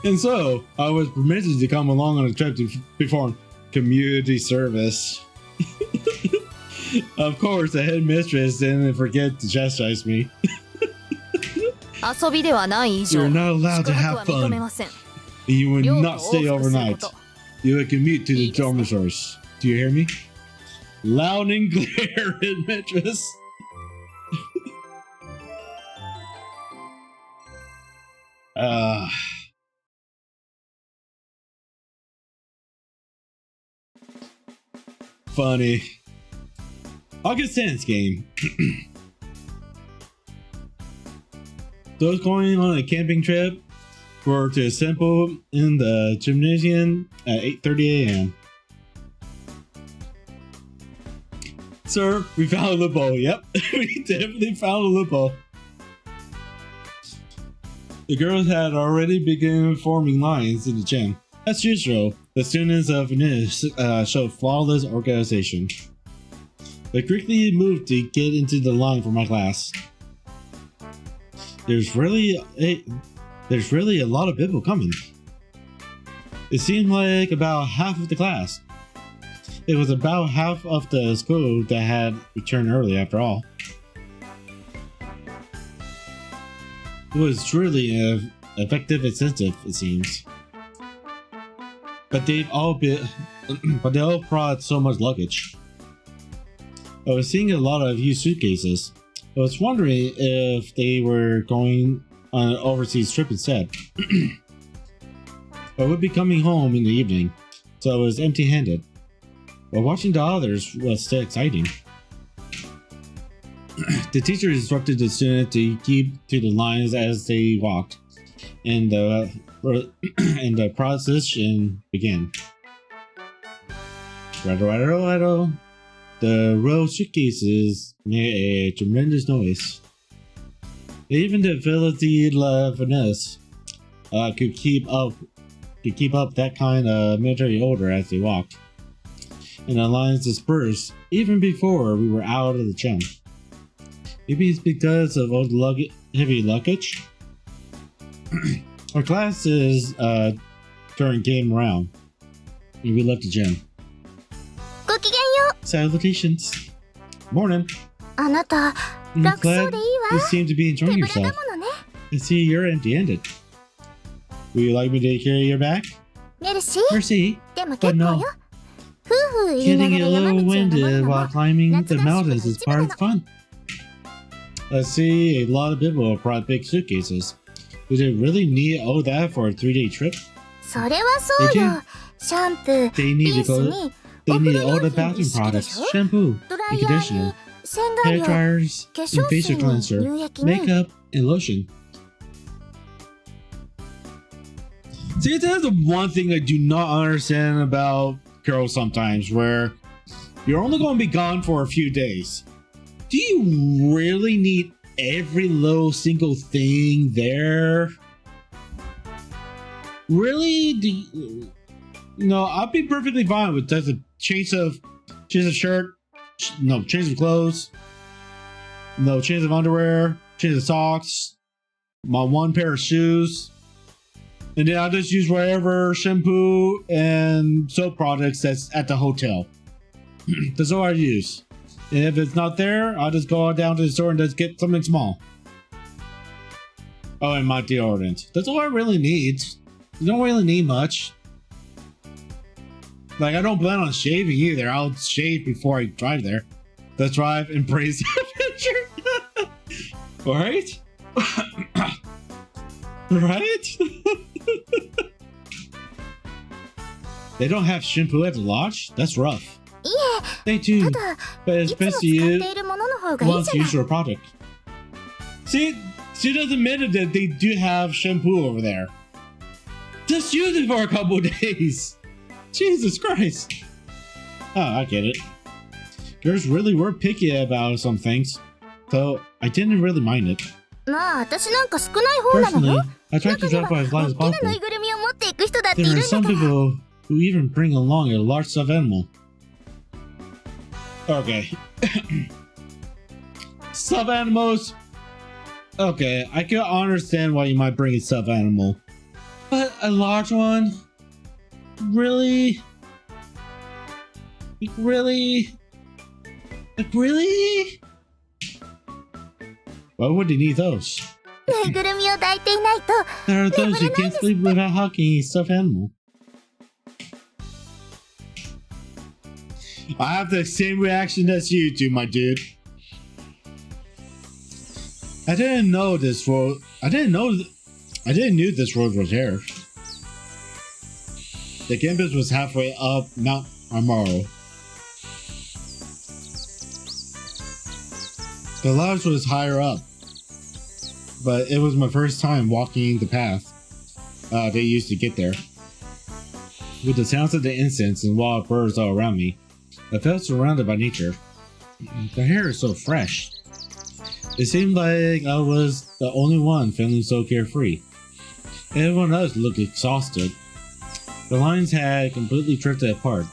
And so, I was permitted to come along on a trip to perform community service. Of course, the headmistress didn't forget to chastise me. 遊びではない以上、 You're not allowed 宿 to 泊 have は認め fun. ません。 You will 寮と not 往 stay 復する overnight. こと。 You will commute to the いいですね。 dormitories. Do you hear me? Loud and clear, headmistress. Ah. Funny. August 10th game. So I was going on a camping trip for to assemble in the gymnasium at 8:30 a.m. Sir, we found a loophole. Yep, we definitely found a loophole. The girls had already begun forming lines in the gym. As usual, the students of Venice showed flawless organization. They quickly moved to get into the line for my class. There's really a lot of people coming. It seemed like about half of the class. It was about half of the school that had returned early after all. It was truly an effective incentive, it seems. But they all brought so much luggage. I was seeing a lot of used suitcases. I was wondering if they were going on an overseas trip instead. I would be coming home in the evening, so I was empty-handed. But watching the others was still exciting. The teacher instructed the student to keep to the lines as they walked, and the procession began. Rattle. The row of suitcases made a tremendous noise. Even the Village La Finesse could keep up that kind of military order as they walked. And the lines dispersed even before we were out of the gym. Maybe it's because of all the heavy luggage. Our classes turn game around, and we left the gym. ごきげんよ Salutations. Morning. う。あなた、 I'm 楽そう glad でいい you わ。 seem to be 手 enjoying ぶらだ yourself. ものね。 I see you're empty-handed. Would you like me to carry your bag? メルシー。 Mercy, でも but 結構 no. よ。ふうふう言いな Getting が a ら山 little 道を登 winded るの while も climbing the 夏らしく mountains is 一部 part な of の。 the fun. I see a lot of people brought big suitcases. Do they really need all that for a 3-day trip? それはそうよ。シャンプー、 They リ need ン to ス go. に、 They お風 need 呂 all 用 the 品 bathroom 一式でし products: ょ。 shampoo, ドラ and イヤー conditioner, に、洗 hair 顔料、 dryers, 化 and 粧 facial 水に、 cleanser, 乳液に。 makeup, and lotion. See, that's the one thing I do not understand about girls sometimes, where you're only going to be gone for a few days. Do you really need every little single thing there? Really? No, I'd be perfectly fine with just a change of shirt, change of clothes, change of underwear, change of socks, my one pair of shoes, and then I'll just use whatever shampoo and soap products that's at the hotel. That's all I use. And if it's not there, I'll just go down to the store and just get something small. Oh, and my deodorant. That's all I really need. You don't really need much. Like, I don't plan on shaving either. I'll shave before I drive there. Let's drive and praise the adventure. Alright? Right? They don't have shampoo at the lodge? That's rough. い They え、 do, ただ、 but い it's つも best 使 to って use いるものの方がいい once じゃ you ない。 use your product. See, she does admit it that they do have shampoo over there. Just use it for a couple days. Jesus Christ. Oh, I get it. Girls really were picky about some things, so I didn't really mind it. まあ、私なんか少ない方なの Personally, よ。 I tried to 中には drop by as 大 light as きなぬ possible. いぐるみを持っていく人だってい There る are んだ some から。 people who even bring along a large stuffed animal. Okay. Stuffed animals. Okay, I can understand why you might bring a stuffed animal. But a large one? Really? Like, really? Like, really? Why would they need those? ぬいぐるみを抱いていないと、 There are those who can't sleep without hugging a stuffed animal. I have the same reaction as you do, my dude. I didn't know this road. I didn't know this road was here. The campus was halfway up Mount Amaro. The lodge was higher up, but it was my first time walking the path. they used to get there. With the sounds of the incense and wild birds all around me, I felt surrounded by nature. The hair is so fresh. It seemed like I was the only one feeling so carefree. Everyone else looked exhausted. The lions had completely drifted apart,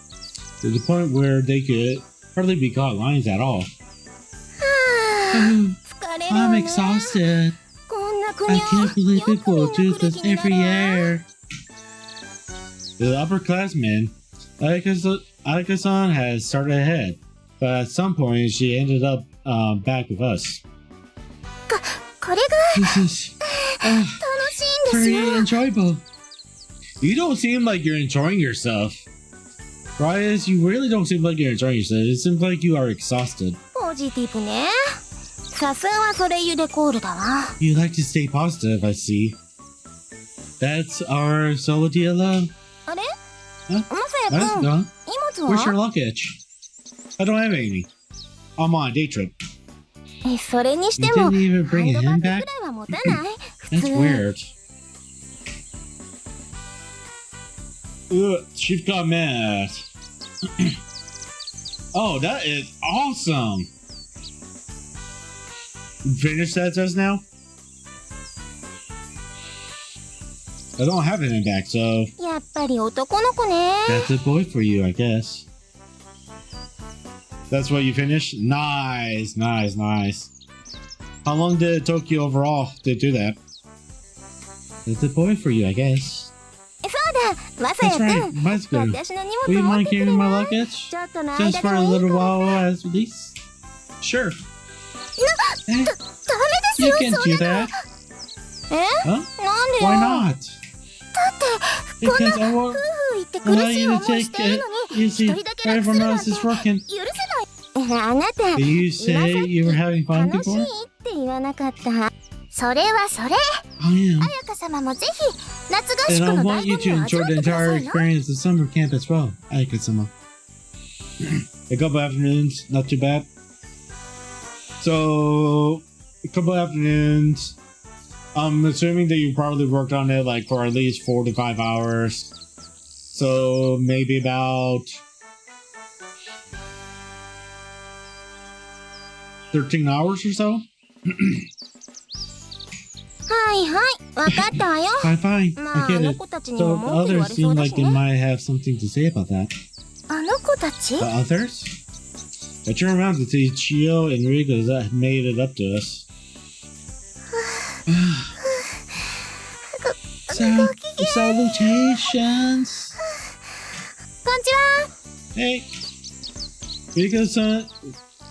to the point where they could hardly be called lions at all. I'm exhausted. I can't believe people do this every year. The upperclassman, Ayaka-san, had started ahead, but at some point she ended up back with us. これが This is 楽しいんですよ pretty enjoyable. You don't seem like you're enjoying yourself. Rias, you really don't seem like you're enjoying yourself. It seems like you are exhausted. ポジティブね。さすがそれゆでコールだわ。 You like to stay positive, I see. That's our solo DLO. あれ Huh? まさや That's くん、 gone. 荷物 Where's your は luggage? I don't have any. I'm on a day trip. それにして You も、 didn't even ハ bring ン a ドバッグ handbag? くらいは持たない普 That's 通。 weird. Ugh, she's got mad. Oh, that is awesome. You finished that just now? I don't have it in back, so やっぱり男の子ね。 that's a boy for you, I guess. That's what you finished? Nice, nice, nice. How long did it take you overall to do that? That's a boy for you, I guess. そうだ、まさ That's や right, くん。 that's good. 私の荷 Will you 物持っ mind てくれ carrying my ない luggage? ちょっとの Just 間 for で a もいい little から while as release? Sure. Eh, ダメです you よ can そ do れ that. え Huh? なんで Why よ not? Because I won't 夫婦言って苦 allow しい you to 思いし take てる it のに easy. 一人だけ楽す Everyone るなん else て is working. 許せないあなた Did you say you were having fun 楽しい before? って言わなかったそれはそれ I am. 彩香様もぜひ夏合 And 宿 I の want 醍 you 醐 to 味を味 enjoy わっ the てくだ entire さいな experience of summer camp as well. Ayaka-sama. A couple afternoons, not too bad. So, a couple afternoons. I'm assuming that you probably worked on it like for at least 4 to 5 hours. So, maybe about 13 hours or so? はいはい、わかったわよ。 Fine, fine. ま I あ、あ get の it. 子たちにも So, the 文句言わ others れそう seem だ like し they ね。 might have something to say about that. あの子たち The others? I turn around to see Chio and Rigo that made it up to us. Salutations! こんにちは Hey!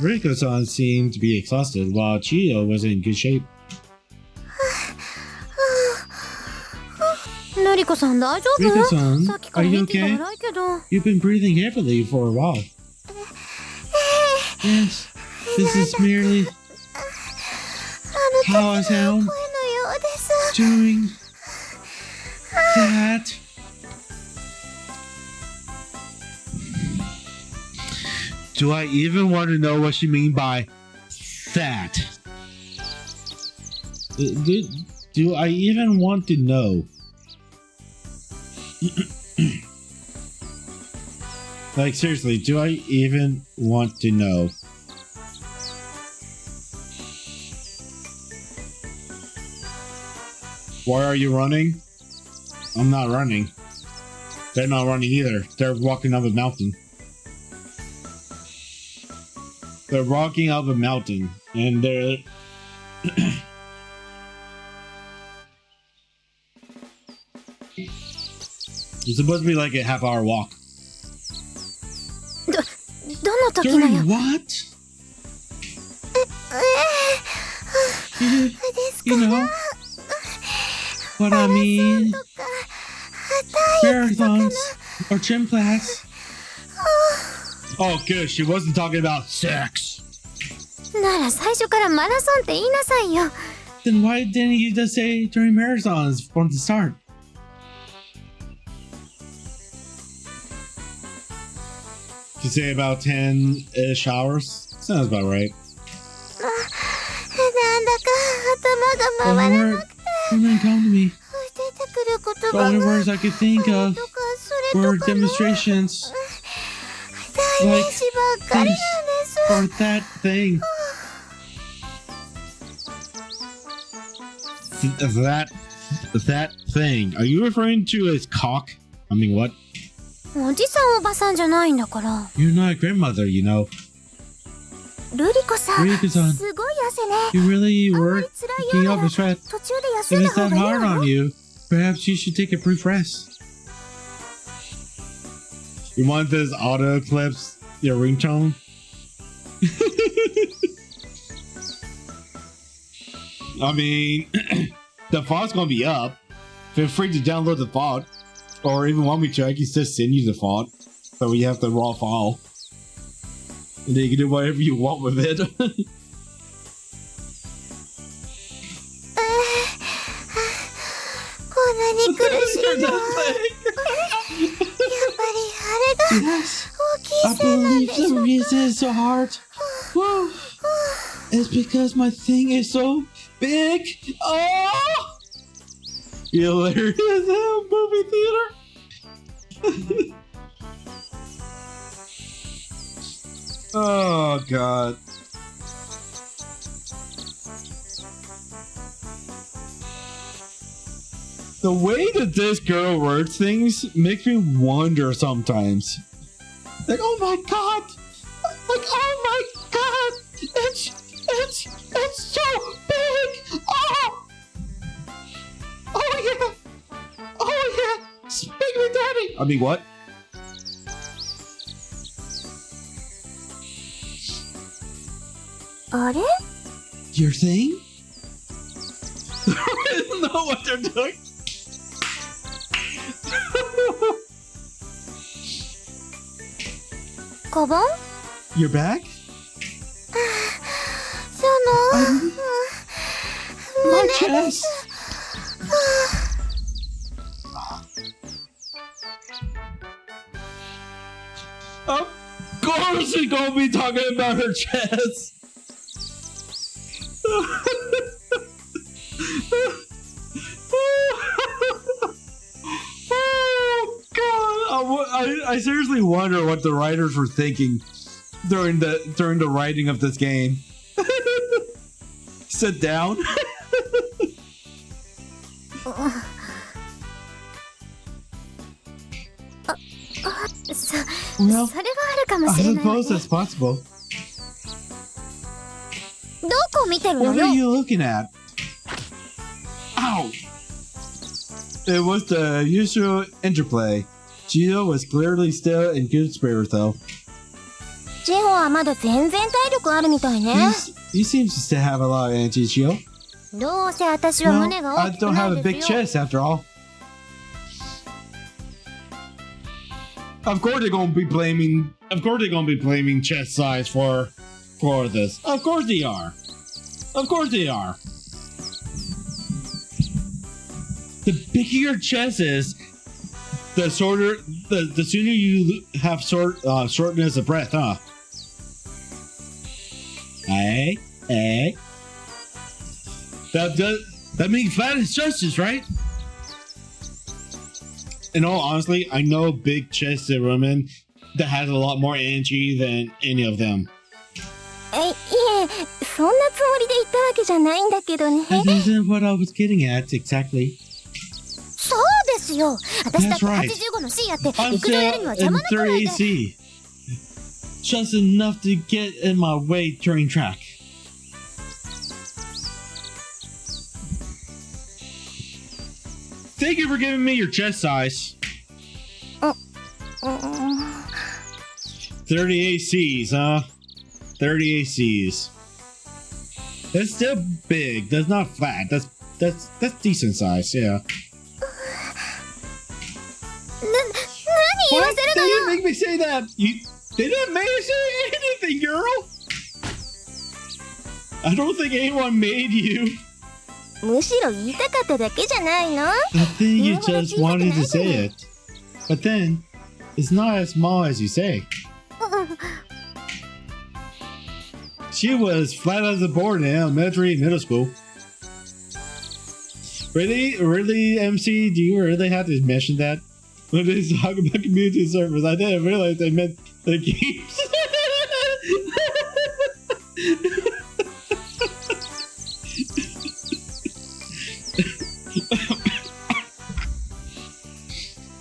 Rigo-san seemed to be exhausted while Chio was in good shape. のりこさん大丈夫 Rigo-san, さっきか are ら you 息が okay? 荒いけど You've been breathing heavily for a while. Yes, this is merely あの how I 時の sound 声のようです doing that. Do I even want to know what you mean by that? Do I even want to know? Like, seriously, do I even want to know? Why are you running? I'm not running. They're not running either. They're walking up a mountain. They're walking up a mountain, and they're... It's supposed to be like a half-hour walk. どの時の During よ what? です You know what I mean? とか Marathons or gym class. Oh, good. She wasn't talking about sex. なら最初からマラソンって言いなさいよ Then why didn't you just say during marathons from the start? You say about 10-ish hours? Sounds about right. なんだか頭が回らなくて Don't come to me. 出てくる言葉 The only words I could think of とかそれ were とかの demonstrations 代名詞ばっかりなんです or that thing. That thing. Are you referring to as cock? I mean, what? おじさんおばさんじゃないんだから You're not a grandmother, you know. ルリコさんルリコさんすごい汗ね You really あんま were り辛い keeping よう up な the ら threat. 途中で休 If んだ it's 方 that がいいわ hard よ on you, perhaps you should take a brief rest. You want this auto eclipse your ringtone? I mean, the font's gonna be up. Feel free to download the font, or even want me to, I can just send you the font, so you have the raw file, and then you can do whatever you want with it. こんなに苦しいのはやっぱりあれが Yes, 大き I いせいなんで believe し the ょう reason it's so hard. Whew. It's because my thing is so big. Oh! Hilarious movie theater. Oh god. The way that this girl words things makes me wonder sometimes. Like, oh my god! Like, oh my god! It's so big! Oh! Oh yeah! Oh yeah! Speak me, daddy! I mean, what?あれ Your thing? I don't know what they're doing. Kaban? You're back? その My chest! Of course she's gonna be talking about her chest! Oh god! I seriously wonder what the writers were thinking during the writing of this game. Sit down. そ Well, それはあるかも I しれないわね suppose that's possible. どこ見てるの What よ are you looking at? Ow! It was the usual interplay. Gio was clearly still in good spirits though. ジホはまだ全然体力あるみたいね He seems to still have a lot of energy, Gio. どうせ私は Well, 胸が I 大きく don't な have い a で big すよ chest after all. Of course they're gonna be blaming. Of course they're gonna be blaming chest size for this. Of course they are. Of course they are. The bigger your chest is, the shorter, the sooner you have shortness of breath, huh? Hey. That means fat is justice, right? In all honesty, I know big-chested women that has a lot more energy than any of them. いえそんなつもりで言ったわけじゃないんだけどね That isn't what I was getting at exactly. そうですよ私だって That's right. 85の C やって I'm 陸上やるには邪 still 魔 in なくらいで 30AC. Just enough to get in my way during track. Thank you for giving me your chest size. 30 ACs, huh? 30 ACs. That's still big. That's not flat. That's decent size, yeah. 何言わ What? せる They のよ didn't make me say that. They didn't make me say anything, girl. I don't think anyone made you. むしろ言いたかっただけじゃないの I think you just wanted to say it. But then, it's not as small as you say. She was flat as a board in elementary and middle school. Really? Really, MC? Do you really have to mention that? When they talk about community service, I didn't realize they meant the games.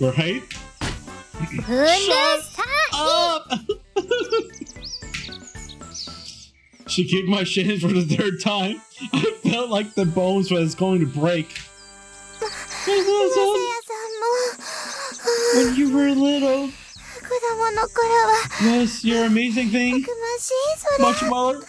Right? Shut up! She kicked my shins for the third time. I felt like the bones was going to break. When you were little, was your amazing thing much smaller?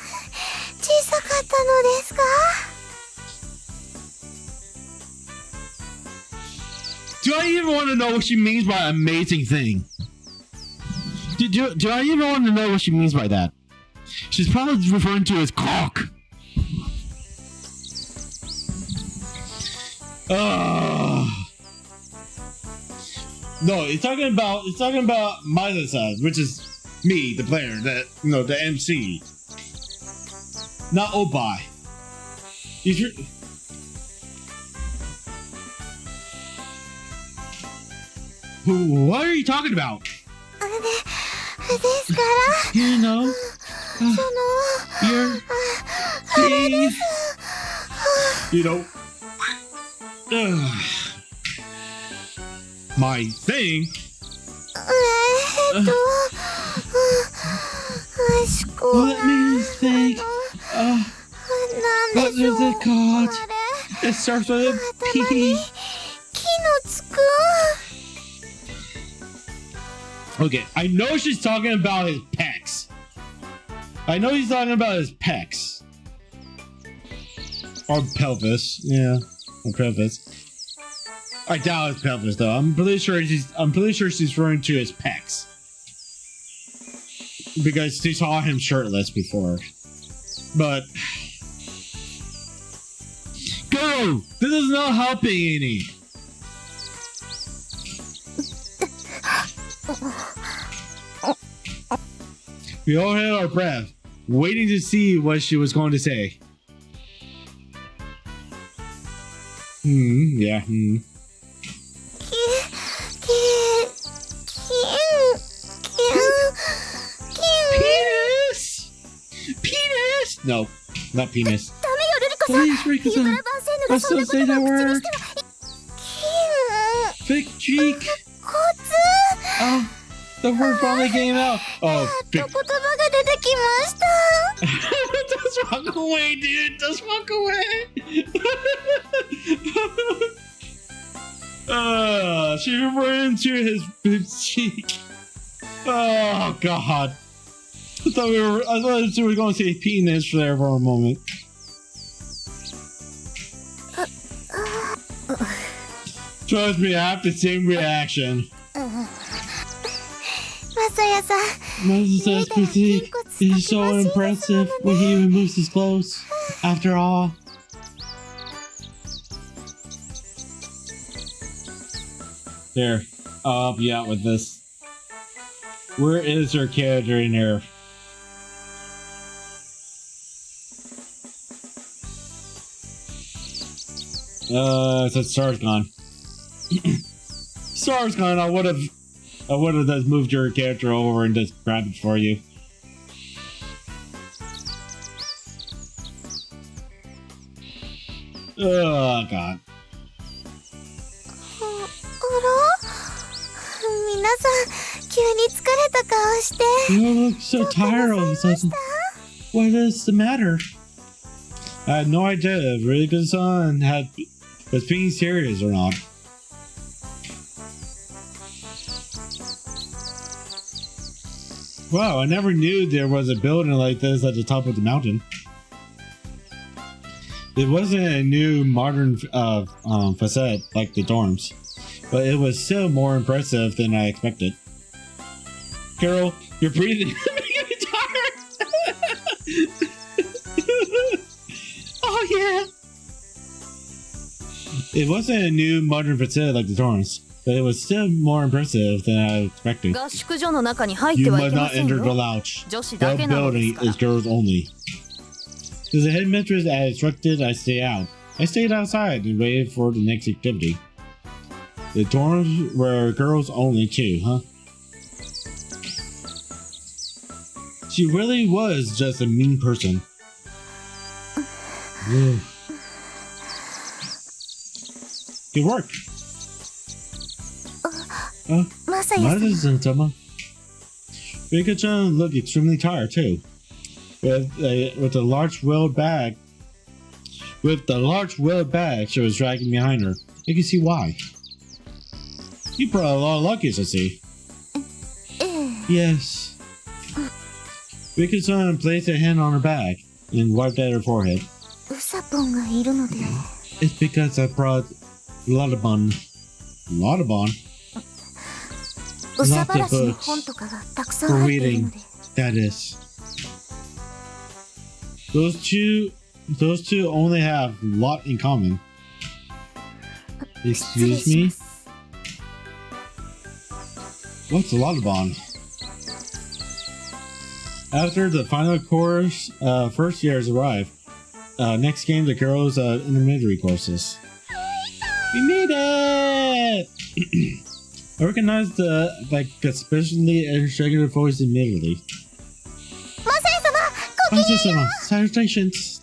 Do I even want to know what she means by amazing thing? Do I even want to know what she means by that? She's probably referring to as cock. No, it's talking about my side, which is me, the player, the MC. Not Obai. What are you talking about? You know, you're being, my thing. Let me think. What is it called? It starts with a P. Okay, I know she's talking about his pecs. I know he's talking about his pecs. Or pelvis, yeah. Or pelvis. I doubt it's pelvis though. I'm pretty sure she's referring to his pecs. Because she saw him shirtless before. But go! This is not helping any. We all held our breath, waiting to see what she was going to say. Yeah. Penis? No, not penis. Please, Rika-san. Let's not say that word. Fake cheek. The word finally came out. Oh, just walk away, dude. Just walk away. She referred to his big cheek. Oh God. I thought we were going to say penis there for a moment. Trust me, I have the same reaction. Masaya's physique is so impressive when he removes his clothes. After all. There, I'll help you out with this. Where is her character in here? Since Star's gone. Star's gone, I would have just moved your character over and just grabbed it for you. Oh God. You look so tired all of a sudden. What is the matter? I had no idea if really good son was being serious or not. Wow, I never knew there was a building like this at the top of the mountain. It wasn't a new modern facade like the dorms, but it was still more impressive than I expected. Carol, you're breathing. You're tired. Oh yeah. It wasn't a new modern facade like the dorms, but it was still more impressive than I expected. You must not enter the lounge. That building is girls only. As the headmistress had instructed, I stay out. I stayed outside and waited for the next activity. The dorms were girls only too, huh? She really was just a mean person. Ugh. Good work. Masaya-sama. Rika-chan looked extremely tired too. With the large wheeled bag. With the large wheeled bag she was dragging behind her. You can see why. You brought a lot of luggage, I see. Yes. Rika-chan placed a hand on her bag and wiped at her forehead. ウサポンがいるので It's because I brought Lotabon. Lotabon? うさばらしの本とかがたくさん入っているので That is. Those two only have a lot in common. Excuse me? What's a Lotabon? After the final course, first years arrive. Next came the girls' intermediary courses. We made it! I recognized the especially executive voice immediately. Masaya-sama, salutations!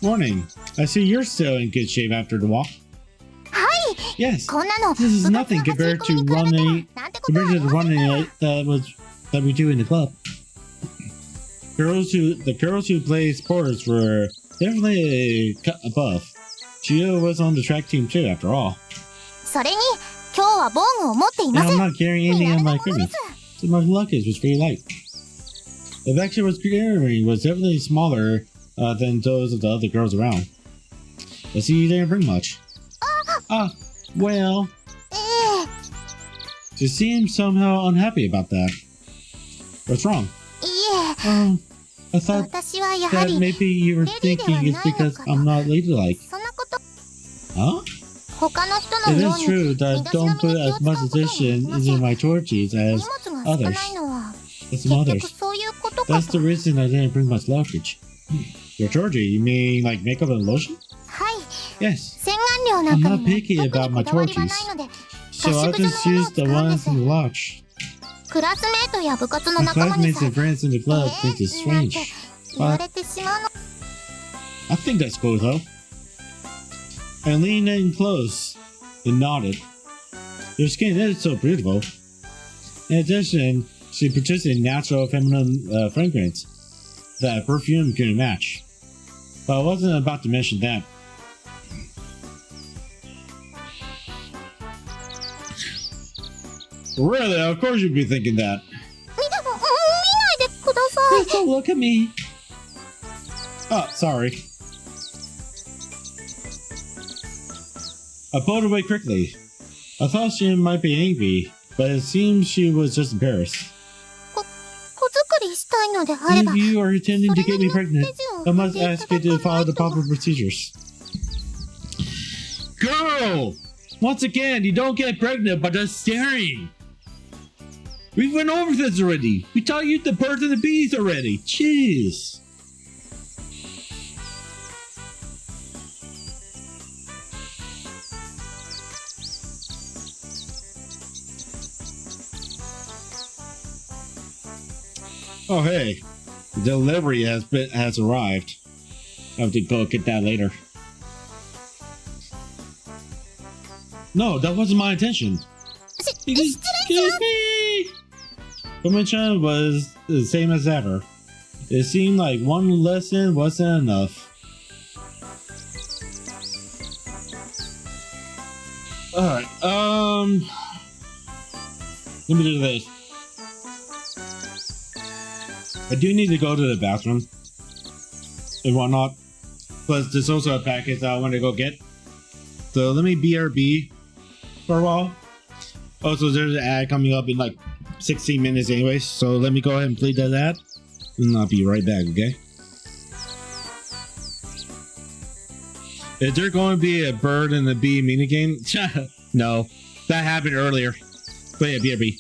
Morning. I see you're still in good shape after the walk. Yes, こんなの this is nothing compared to the running that we do in the club. The girls who play sports were definitely a cut above. Chio was on the track team too, after all. それに今日は防具を持っていま And せ I'm ん not carrying anything on my equipment, so my luggage was pretty light. The bag she was carrying was definitely smaller than those of the other girls around. I see you didn't bring much. Well, ええ she seemed somehow unhappy about that. What's wrong? いえ I thought 私はやは that り maybe you were thinking it's because I'm not ladylike. そんなこと Huh? 他の人 It のよう is に true that I 身だしな don't み put に気を as 使う much ことは attention ありませ into ん my torches 荷 as 物が少 others. ないのは As 結 some 局 others. そういうことか That's と the reason I didn't bring much luggage. Your torture, you mean like makeup and lotion? はい Yes. 洗顔料なん I'm か not にも picky 特に about my こだわりはない torches. ので So I'll just use the ones in the lodge. クラスメートや部活の My 仲間に classmates さ and friends in the club think it's なん strange. て言われてしまうの I think that's cool though. I leaned in close and nodded. Your skin is so beautiful. In addition, she produced a natural feminine fragrance that perfume couldn't match. But I wasn't about to mention that. Really? Of course you'd be thinking that. 見ないでください Don't look at me. Oh, sorry. I pulled away quickly. I thought she might be angry, but it seems she was just embarrassed. 子作りしたいのであれば If you are intending to get me それなりの pregnant, 手順を I 踏ん must でいただ ask you to かな follow い the と proper procedures. Girl! Once again, you don't get pregnant by just staring. We went over this already. We taught you the birds and the bees already. Jeez. Oh hey, the delivery has arrived. I have to go get that later. No, that wasn't my intention. Excuse me. Komi-chan was the same as ever. It seemed like one lesson wasn't enough. Alright, let me do this. I do need to go to the bathroom and whatnot. Plus, there's also a package that I want to go get. So let me BRB for a while. Also, there's an ad coming up in like 16 minutes anyways. So let me go ahead and play that ad. And I'll be right back, okay? Is there going to be a bird and a bee minigame? No, that happened earlier. But yeah, BRB.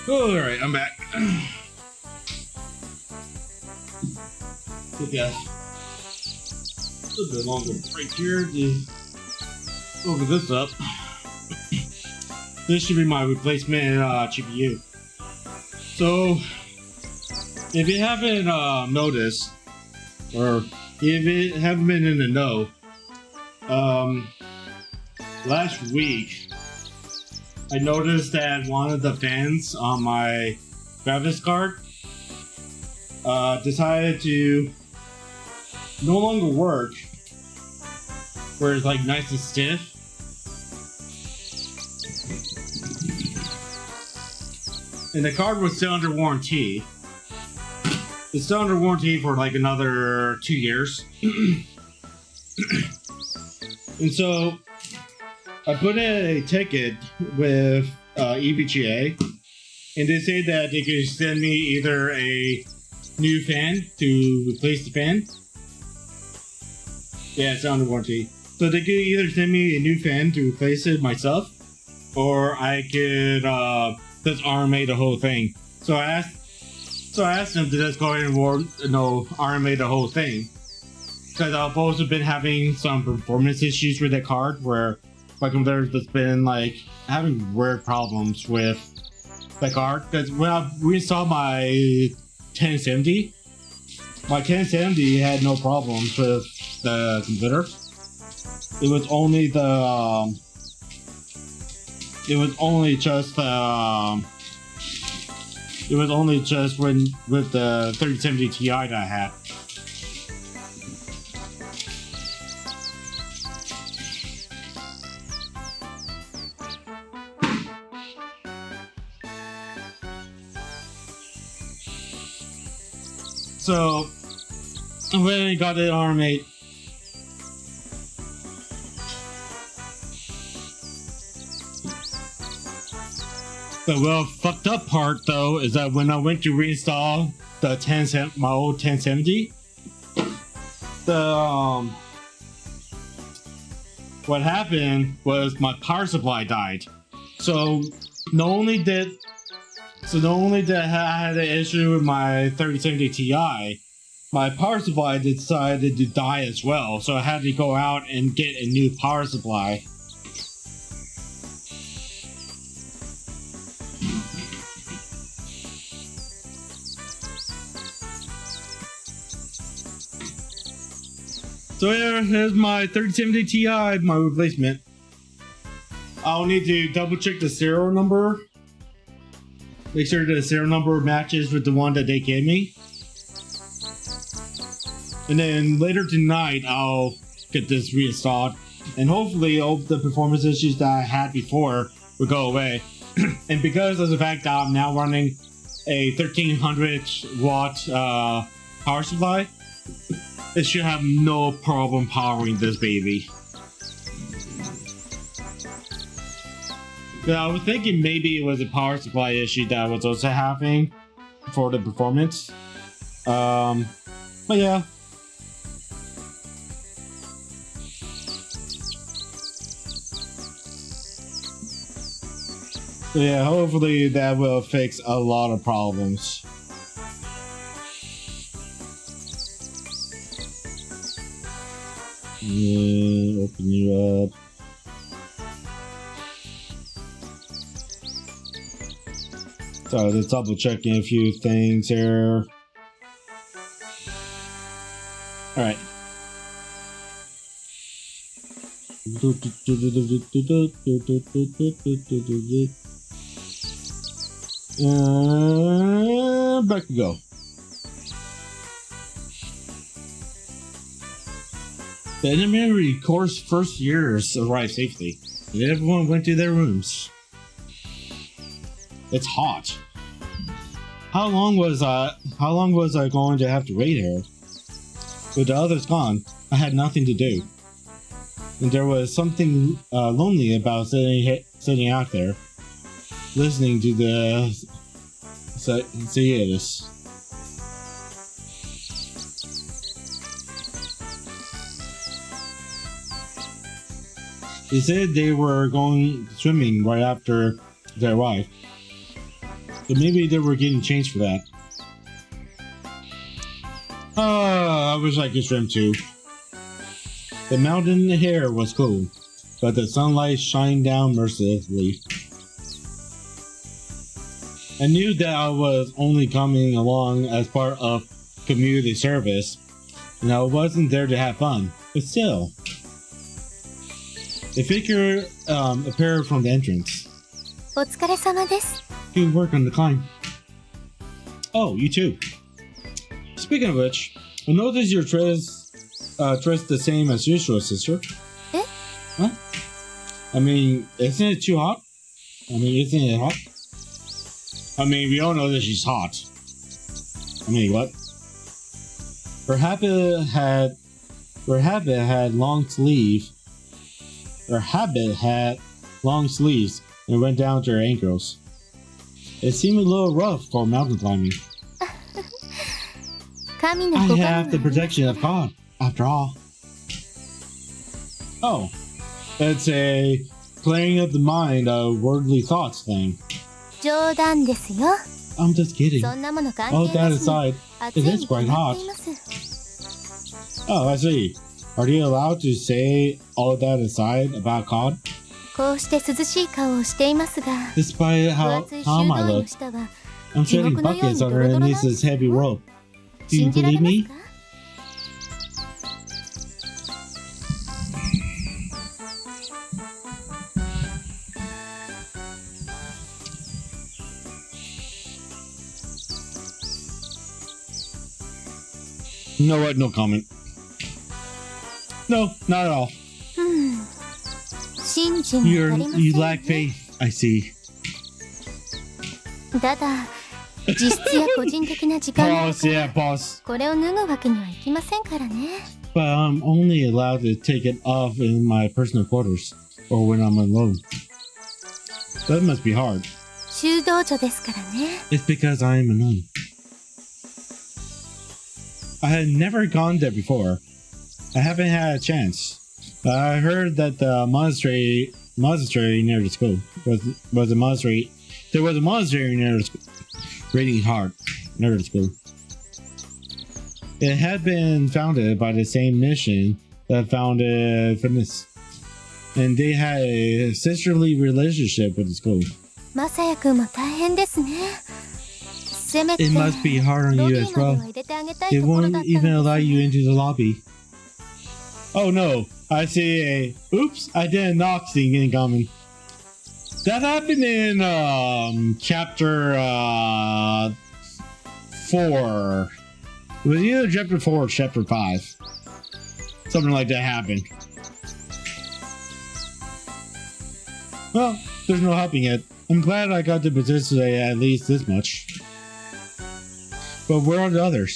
Alright, I'm back. Okay. A little bit longer break here to open this up. This should be my replacement GPU. So, if you haven't noticed, or if you haven't been in the know, last week I noticed that one of the fans on my graphics card decided to no longer work, where it's like nice and stiff. And the card was still under warranty. It's still under warranty for like another 2 years. And so I put in a ticket with EVGA, and they say that they could send me either a new fan to replace the fan. Yeah, it's under warranty. So they could either send me a new fan to replace it myself, or I could just RMA the whole thing. So I asked them to just go ahead and RMA the whole thing, because I've also been having some performance issues with that card, where my computer's just been like having weird problems with the card. Because when I reinstalled my 1070, my 1070 had no problems with the computer. It was only the it was only just when with the 3070 Ti that I had. So when I got it RMA, the fucked up part though is that when I went to reinstall my old 1070, what happened was my power supply died. So not only did I had an issue with my 3070 Ti, my power supply decided to die as well. So I had to go out and get a new power supply. So yeah, here's my 3070 Ti, my replacement. I'll need to double check the serial number. Make sure the serial number matches with the one that they gave me. And then later tonight, I'll get this reinstalled. And hopefully all the performance issues that I had before will go away. And because of the fact that I'm now running a 1300 watt power supply, it should have no problem powering this baby. Yeah, I was thinking maybe it was a power supply issue that I was also having for the performance. But yeah. So yeah, hopefully that will fix a lot of problems. Yeah, open you up. So just double checking a few things here. All right. Back we go. The elementary course first years arrived safely, and everyone went to their rooms. It's hot. How long was I going to have to wait here? With the others gone, I had nothing to do. And there was something lonely about sitting out there, listening to the cicadas. They said they were going swimming right after they arrived. So maybe they were getting changed for that. Oh, I wish I could swim too. The mountain air was cool, but the sunlight shined down mercilessly. I knew that I was only coming along as part of community service, and I wasn't there to have fun, but still. A figure appeared from the entrance. お疲れ様です。 Good work on the climb. Oh, you too. Speaking of which, I noticed your dressed the same as usual, sister. Eh? What? I mean, isn't it too hot? I mean, isn't it hot? I mean, we all know that she's hot. I mean, what? Her habit had long sleeves. Her habit had long sleeves and went down to her ankles. It seemed a little rough for mountain climbing. 神の I 子 have the protection of God, after all. Oh, it's a playing of the mind of worldly thoughts thing. 冗談ですよ。 I'm just kidding. そんなもの関 All 係な that しに aside, 暑 it い is に quite 決まっ hot. ています。 Oh, I see. Are you allowed to say all that aside about God? こうして涼しい顔をしていますが、 Despite 分 how 厚い修 calm 道 I 院の look, 下は I'm 地 shedding 獄のよう buckets にド on ロドロなん underneath で this す heavy よ。 rope. Do you 信じられ believe ます me? か？ You know what? No comment. No, not at all. 信心が足りません You ね。 lack faith, I see. ただ、実質や個人的な時間がある Pause, から yeah, pause. これを脱ぐわけにはいきませんからね。 But I'm only allowed to take it off in my personal quarters or when I'm alone. That must be hard. 修道女ですからね。 It's because I am a nun. I had never gone there before. I haven't had a chance. I heard that the monastery near the school was a monastery. There was a monastery near the school. Raining hard near the school. It had been founded by the same mission that founded fitness, and they had a sisterly relationship with the school. まさやくんも大変ですね。せめて It must be hard on ロビ you ー as までは well. 入れてあげたい It ところだ won't ったの even です allow が you into the lobby. Oh no, I see a oops, I did a knock thing incoming. That happened in chapter 4. It was either chapter 4 or chapter 5. Something like that happened. Well, there's no helping it. I'm glad I got to participate at least this much. But where are the others?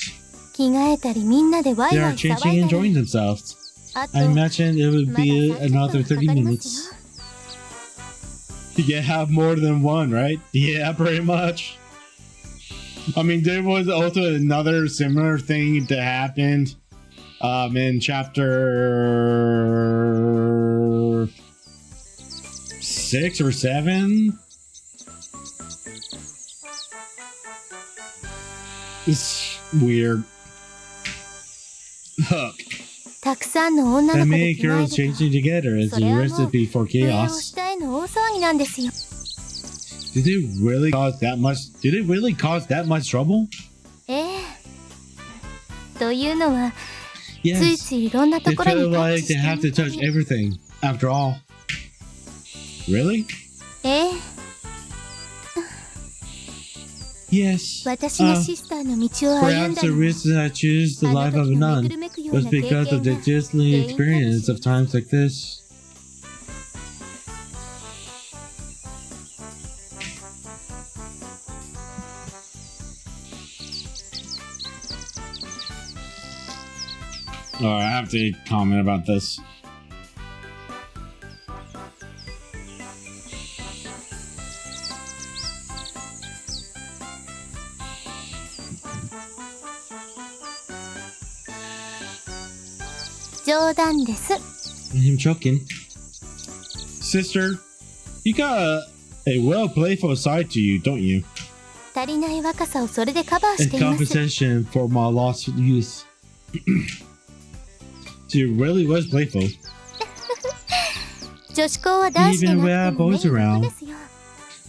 着替えたりみんなでワイ They ワ are イ changing 騒 and いだ enjoying り。 themselves. あと I imagine it would まだ be 30 another 分かか 30ります minutes. よ。 You have more than one, right? Yeah, pretty much. I mean, there was also another similar thing that happened in chapter 6 or 7. It's weird. Hook. たくさんの女の That 子で many 着替え girls ると changing together is そ the れはもう recipe for 上を chaos. 下への大騒ぎなんですよ。 Did it really cause that much? Did it really cause that much trouble? ええ。というのは、つい Yes. ついいろんなと They ころに feel タッ like チ they して have to みた touch り。 everything. After all. Really? ええ。 Yes. 私がシスターの道を歩ん Perhaps だ the のは reason I choose the あの life of 時 a のめ nun くるめくよう was な経 because 験 of the が grisly 原因かもしれない experience of times like this. Oh, I have to comment about this.冗談です。 Him choking. Sister, you got a well playful side to you, don't you? 足りない若さをそれでカバーし In ています。 compensation for my lost youth. She really was playful. 女子校は男子でなくても Even without boys メリッ around. トですよ。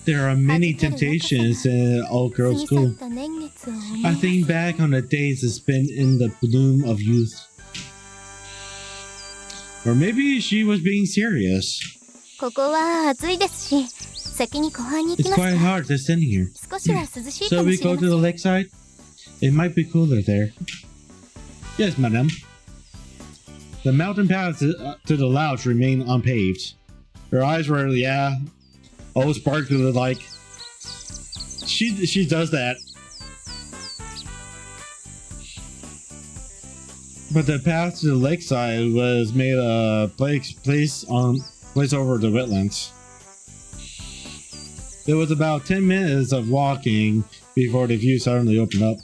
There are many temptations in an all-girls 過ぎ去 school. った年月を思 I い think back on the days spent in the bloom of youth. Or maybe she was being serious. ここは暑いですし、先に湖畔に行 It's きます quite か。 hard to stand here. 少しは涼しいか So も we しれ go ま to せ the ん。 lakeside? It might be cooler there. Yes, madam. The mountain paths to the lounge remain unpaved. Her eyes were, all sparkly like. She does that. But the path to the lakeside was made a place over the wetlands. It was about 10 minutes of walking before the view suddenly opened up.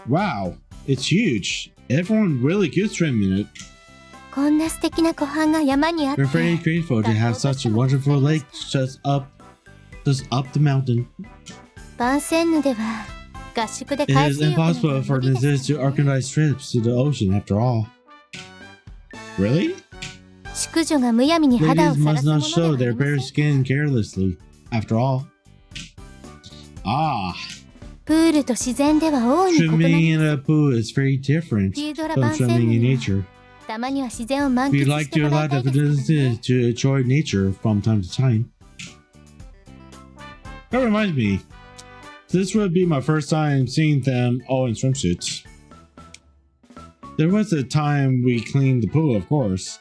Wow, it's huge. Everyone really good swimming in it. こんな素敵な湖畔が山にあって We're very grateful to have such a wonderful lake just up the mountain. バンセンヌでは合宿で It 海 is 水浴など impossible は for 無理で this す to organize trips to the ocean after all. Really? 淑女がむやみに肌を Ladies さら must すも not ので show はあ their りま bare せん。 skin carelessly, after all. Ah, プールと自然では大いに異な swimming り in ま a pool is very す。 different フィールドラ from バンセンヌ swimming in には nature. たまには自然を満 We 喫 like して to もら allow いたい the ですからね。 businesses to enjoy nature from time to time. That reminds me, this would be my first time seeing them all in swimsuits. There was a time we cleaned the pool, of course,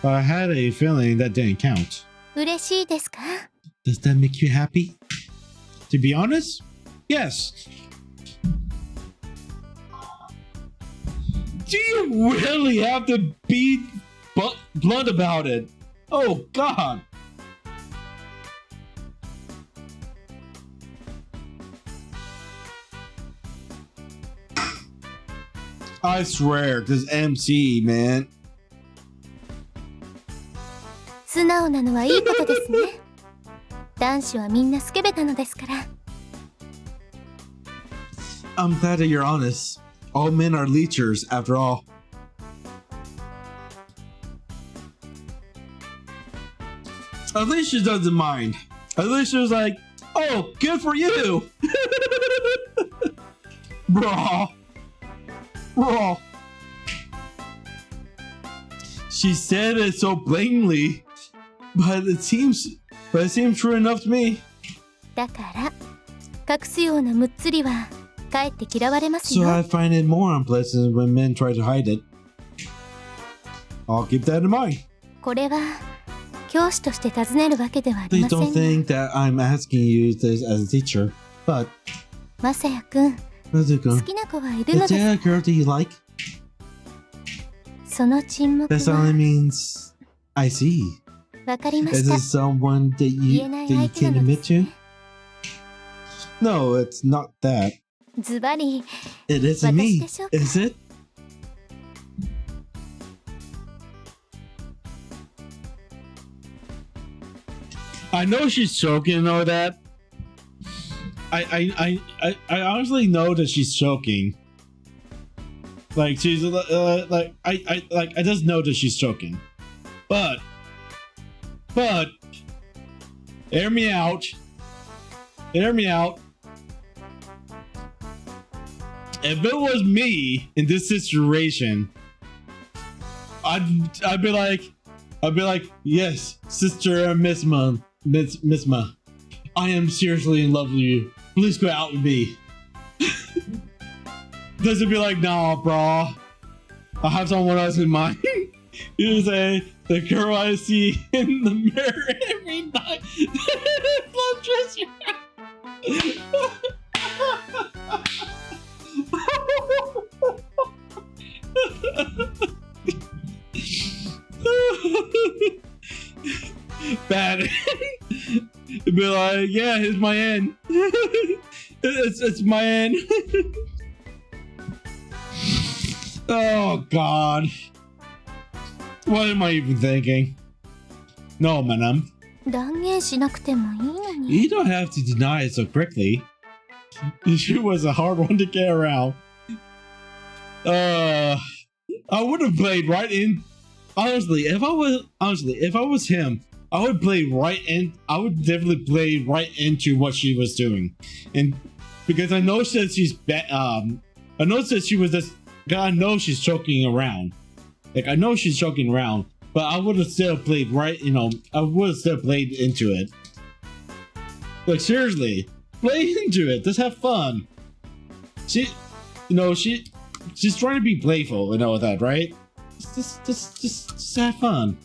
but I had a feeling that didn't count. 嬉しいですか？ Does that make you happy? To be honest, yes. Do you really have to be blunt about it? Oh, God. I swear, this MC, man. 素直なのはいいことですね。男子はみんなスケベなのですから。 I'm glad that you're honest. All men are leechers, after all. At least she doesn't mind. At least she was like, oh, good for you! Bro. Bro. She said it so blatantly, but it seems true enough to me. だから隠すようなむっつりはかえって嫌われます So よ。 I find it more unpleasant when men try to hide it. I'll keep that in mind. これは教師として尋ねるわけではあり Please ませ don't んが、 think that I'm asking you this as a teacher, but まさやくん、好 Mazuko, きな子はいるの is で there a す。 girl that you like? その沈黙 That suddenly は means I see. わかりま Is した。 it someone that 言 you えない that you 相手な can ので admit す to? ね。 No, it's not that. ズバリ It isn't me, is it? I know she's joking and all that. I honestly know that she's joking. Like she's like I just know that she's joking. But hear me out. Hear me out. If it was me in this situation, I'd be like, yes, sister Misma, Misma, I am seriously in love with you. Please go out with me. Does it be like, nah, bro, I have someone else in mind? You say the girl I see in the mirror every night. Love Tristan. Bad. It'd be like, yeah, here's my end. it's my end. Oh God. What am I even thinking? No, madam. 断言しなくてもいいのに。 You don't have to deny it so quickly. She was a hard one to get around. I would have played right in. Honestly, if I was him, I would play right in. I would definitely play right into what she was doing, and because I know that she's I know that she was just. I know she's joking around. Like I know she's joking around, but I would have still played right. You know, I would have still played into it. Like seriously, play into it. Just have fun. She's trying to be playful and all that, right? Just have fun.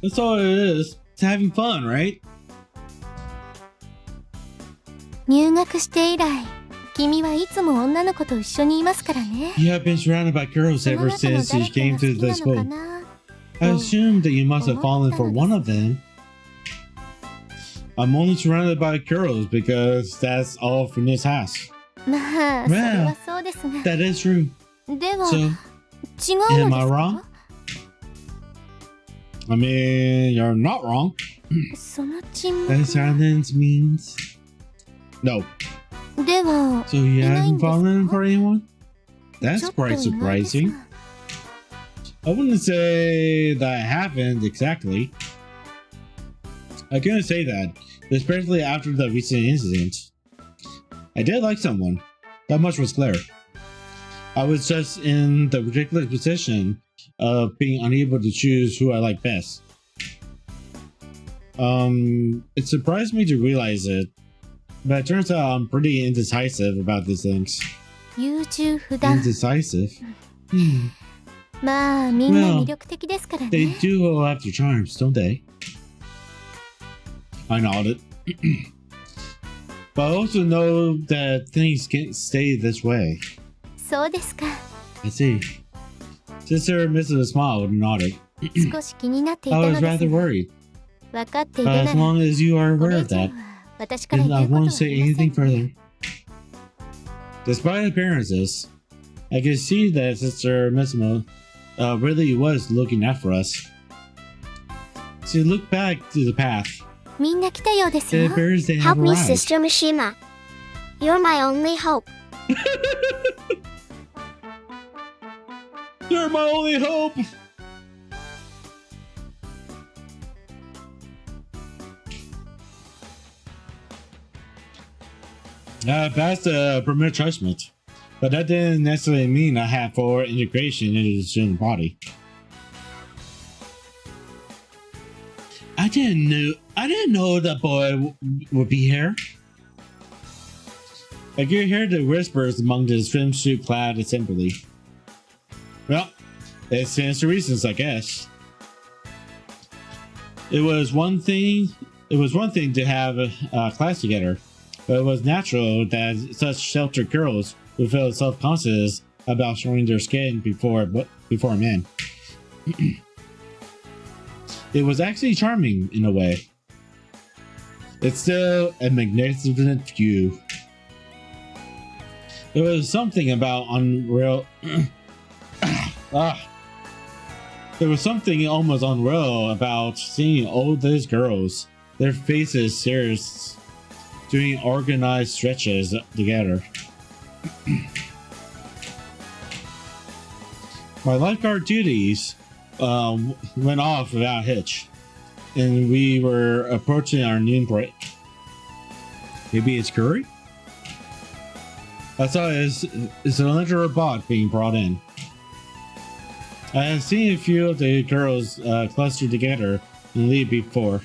That's all it is. It's having fun, right? 入学して以来、君はいつも女の子と一緒にいますからね。 You have been surrounded by girls その ever 中の since you 誰か came が to 好 the きなの school. かな。 I assumed that you must have fallen for one of them. I'm only surrounded by girls because that's all Phineas has. まあ、それはそうですが。 That is true. では、 So, 違うのです am I か？ wrong? I mean, you're not wrong. その沈 That 黙。 silence means no. では、 So you いないん haven't ですか？ fallen for anyone? ち That's ょっと quite 意外です surprising. が。 I wouldn't say that I haven't exactly. I couldn't say that, especially after the recent incident. I did like someone. That much was clear. I was just in the ridiculous position of being unable to choose who I like best. It surprised me to realize it, but it turns out I'm pretty indecisive about these things. 優柔不断。 Indecisive? まあ、みんな魅力的ですから They ね。 do all have their charms, don't they? I nodded. But I also know that things can't stay this way. そうですか。 I see. Sister Mrs. Smiled and nodded. 少し気になっていた I の was で rather すが。 worried. 分かっているな As ら、 long as you are お aware 姉 of ちゃん that, は私から then 言 I うことは won't あ say りませ anything ん。 further. Despite appearances, I could see that Sister Mrs. Really was looking out for us. She looked back to the path. みんな来たようですよ It。appears they Help have me, arrived. Sister Mishima. You're my only hope. You're my only hope! I passed the premier judgment, but that didn't necessarily mean I had full integration into the student body. I didn't know that boy would be here. I could hear the whispers among the swimsuit-clad assembly. Well, it stands to reasons, I guess. It was one thing to have a class together, but it was natural that such sheltered girls would feel self-conscious about showing their skin before men. It was actually charming in a way. It's still a magnificent view. There was something about unreal. There was something almost unreal about seeing all these girls, their faces serious, doing organized stretches together. My lifeguard duties went off without hitch, and we were approaching our noon break. Maybe it's curry? I saw it's an electric robot being brought in. I have seen a few of the girls clustered together and leave before.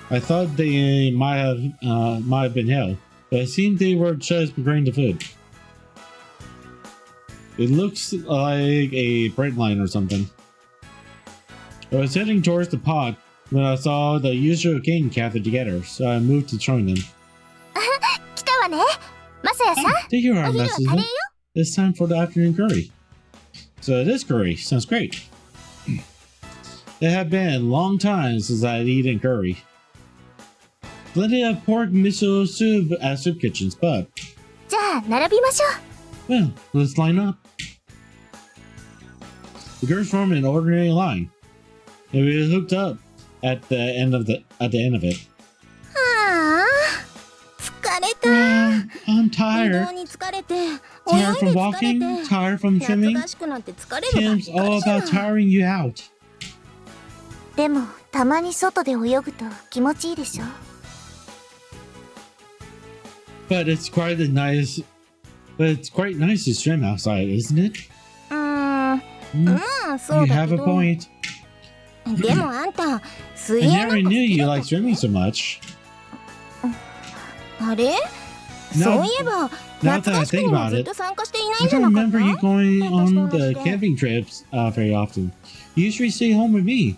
I thought they might have been held, but it seemed they were just preparing the food. It looks like a bread line or something. I was heading towards the pot when I saw the usual gang gathered together, so I moved to join them. 来たわね。マサヤさん。 There you are, お昼は Mrs. カレーよ。 It's time for the afternoon curry. So this curry sounds great. It had been a long time since I had eaten curry. Plenty of pork miso soup at soup kitchens, but じゃあ、並びましょう。 well, let's line up. The girls formed an ordinary line. And we hooked up at the end of it. ああ、疲れた。 I'm 移 tired. 動に疲れて、泳い Tired で from 疲れ walking, て。 tired from 夏 swimming. 合宿なんて疲れるばっ Tim's か all りじゃ about ん。 tiring you out. でもたまに外で泳ぐと気持ちいいでしょ。 But it's quite nice to swim outside, isn't it? まあそ You うだ have け a ど。 point. でもあんた、水 I 泳なんか never 好 knew き you だ like ったっ swimming け？ so much. あれ？ Now- そういえば、 now 夏 that I 合宿 think にも about ずっ it, と参加していない I んじゃ don't なかっ remember you た？ going on the Understand. camping trips very often. You usually stay home with me.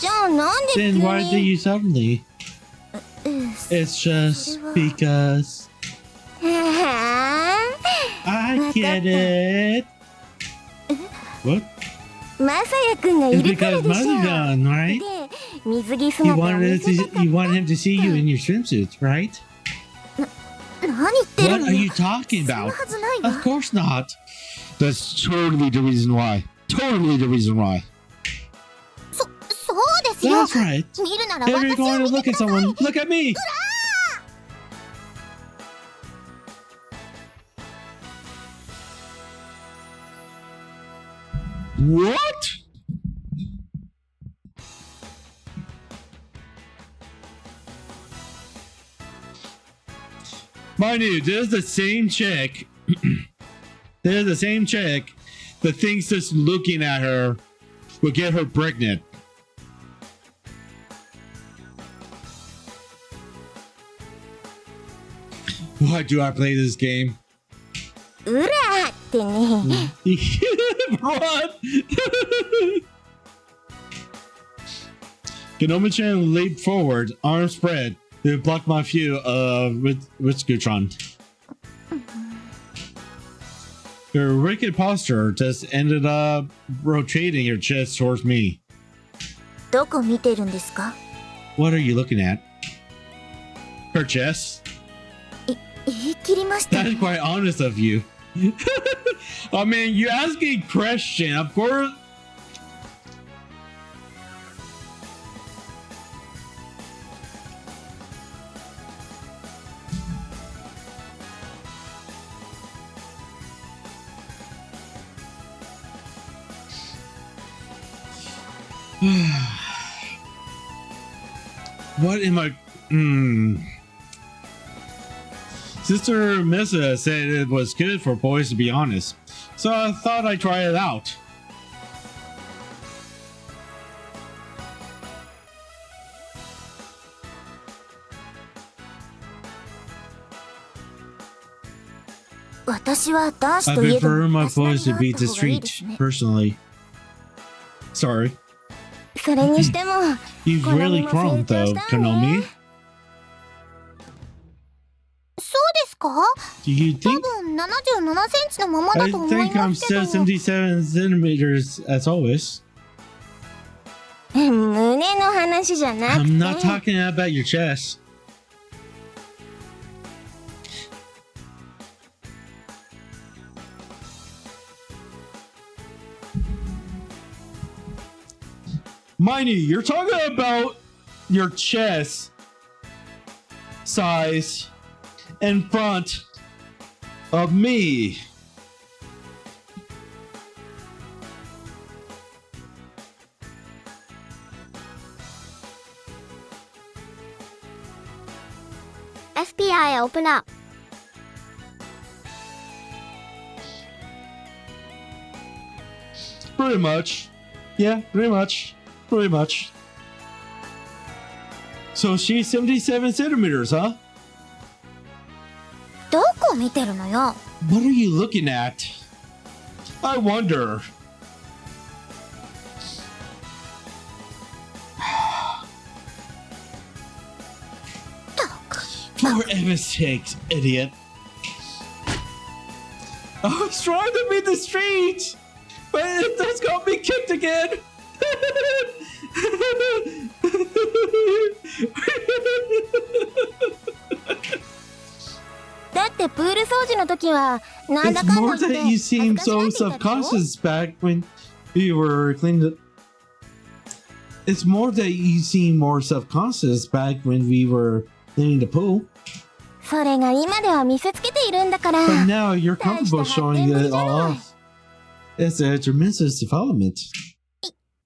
じゃあなんで急 Then why did に？ you suddenly? そ It's just れは because は I わかった。 get it. What? あ、まさやくんが It's いるから because でしょ。 Muzzy-gun, right? で、水着 You 姿を wanted 見 it せた to, かっ you た。 wanted him to see you in your swimsuit, right? 何言ってる What の are よ。 you talking そんな about? はずないわ。 Of course not. That's totally the reason why. Totally the reason why. そうですよ。 That's right. 見るなら If you're 私を going to 見 look て at ください。 someone, look at me. What? Mind you, there's the same chick. There's the same chick that thinks just looking at her will get her pregnant. Why do I play this game? うらーってね。 What? Genomichan leaped forward, arms spread, to block my view of Witzgutron. Your wicked posture just ended up rotating your chest towards me. どこ見てるんですか？ What are you looking at? Her chest? 言い切りましたね。 That's quite honest of you. I mean, you asking question, of course. What am I? Sister Missa said it was good for boys to be honest, so I thought I'd try it out.「私は男子 I といえど prefer も my 身なり boys to があ be った方がいいで discreet, すね。 personally. Sorry. それにしても、 You've really grown, though, Konomi. そうですか？ Do you 多 think? 分77センチのまま I だと思い think I'm ますけど。 still 77 centimeters as always. 胸の話じゃなく I'm not て。 talking about your chest. Mind you, you're talking about your chest size in front of me. FBI open up. Pretty much. Yeah, pretty much. Pretty much. So she's 77 centimeters, huh? どこ見てるのよ。 What are you looking at? I wonder. For heaven's sakes, idiot. I was trying to beat the street, but it just got me kicked again. だってプール掃除の時はなんだ It's かんだ more 言って that you 恥ず seem かしが so っていたでしょ？ subconscious back when you were cleaning it. It's more that you seem more self-conscious back when we were cleaning the pool. それが今では見せつけているんだから。 But now you're comfortable showing it all off. It's a tremendous development.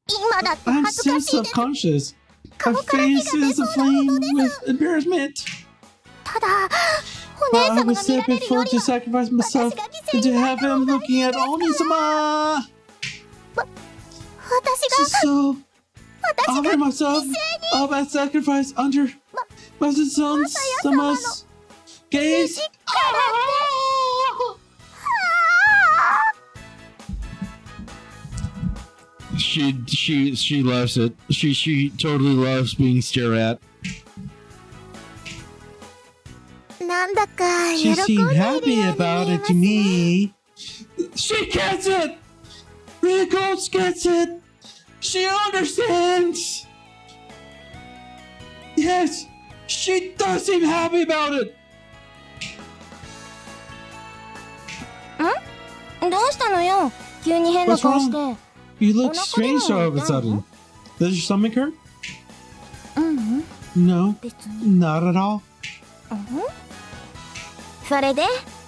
今だって I'm 恥ず still かしいです。 self-conscious. My face is aflame with embarrassment. ただ、お But 姉 I 様 was が見ら set れるよ before り to は、 sacrifice myself 私が犠牲 and to になっ have た方 him がいい looking at です。 Onisama. 私が、 So 私 honor が myself of a sacrifice under my son's Sama's gaze. She loves it. She totally loves being stared at. なんだか She 喜ん seemed でいる happy ように about 見え it ま to すね。 me. She gets it. Rickles gets it. She understands. Yes, she does seem happy about it. どうしたのよ、急に変な What's 顔して。 You look お腹 strange でも all of a 痛いの？ sudden. Does your stomach hurt? ううん、 No, 別に。 not at all. それで、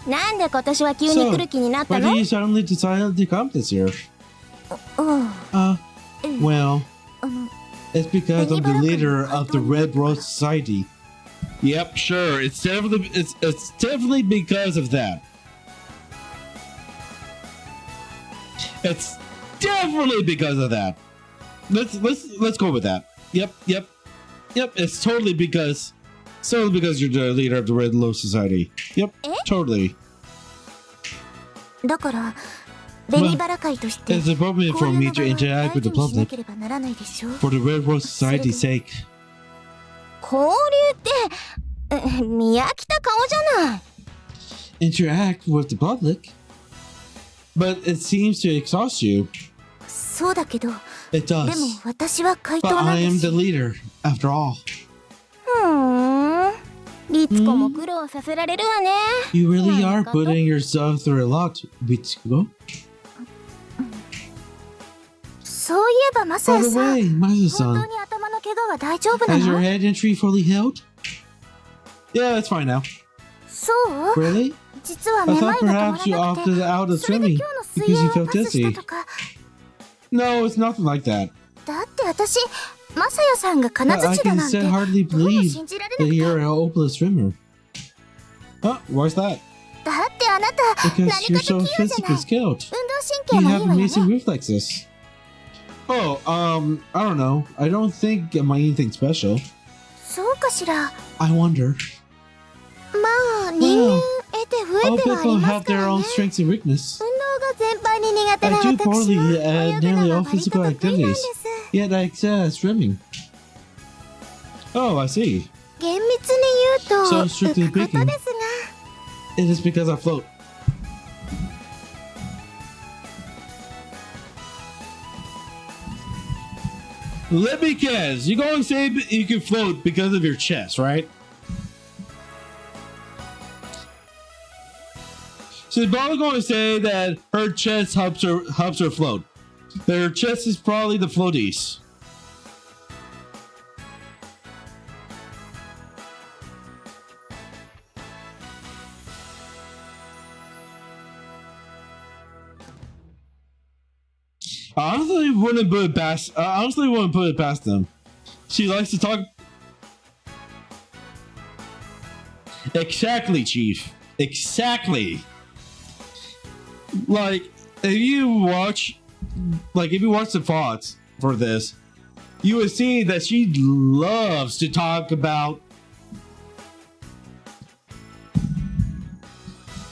なんで今年は急に来る気になった Why の？ did you suddenly decide to come this year? うん、 Well, あの、 it's because I'm the leader of the Red Rose Society. Yep, sure. It's definitely because of that. It's definitely because of that. Let's go with that. Yep. It's totally because you're the leader of the Red Rose Society. Yep, totally. だから、紅バラ会として、 It's appropriate こ for ういう me の to 場は interact 大 with 事 the にしな public ければならないでしょ。 for the Red Rose Society's sake. 交流って、見飽きた顔じゃない。Interact with the public, but it seems to exhaust you. そうだけど、 It でも does. 私は怪盗 But な I ん am です the。leader, after all. 律子も苦労させられるわね。 You really な are んかと putting yourself through a lot, Bitsuko. そういえばマサ By ヤ the さん、 way, 本 Mazu-san, 当に頭の怪我は大丈夫な has your の？ head injury fully healed? Yeah, it's fine now. そう？ Really? 実は I めま thought いが止まらな perhaps you くて、 opted out of それで swimming 今日の水 because 泳 you を felt パスし dizzy. たとか。 No, it's nothing like that. だって私、マサヤさんが金 But I 槌だ can なんて、 hardly どうも believe 信じられ that なくて。 you're a hopeless swimmer. Huh? Why's that? だってあなた、 Because 何 you're かと so 器用じゃない。 physically skilled. 運動 You 神経もいい have わよ amazing ね。 reflexes. Oh, I don't know. I don't think I'm anything special. そうかしら。 I wonder. まあ、人間得て増 All えてはあり people ま have すか their ら own ね。 strengths and weakness. 運動が全般に苦手な I do 私 poorly は at 泳ぐ nearly のが all 割と physical 得意なんで activities. す。 Yet I excel at swimming. Oh, I see. 厳密に言うと、 So 浮 strictly くこと speaking, ですが。 it is because I float. Let me guess. You're going to say you can float because of your chest, right? She's probably going to say that her chest helps her float. That her chest is probably the floaties. I honestly wouldn't put it past them. She likes to talk. Exactly, Chief. Exactly. Like, if you watch the thoughts for this, you would see that she loves to talk about.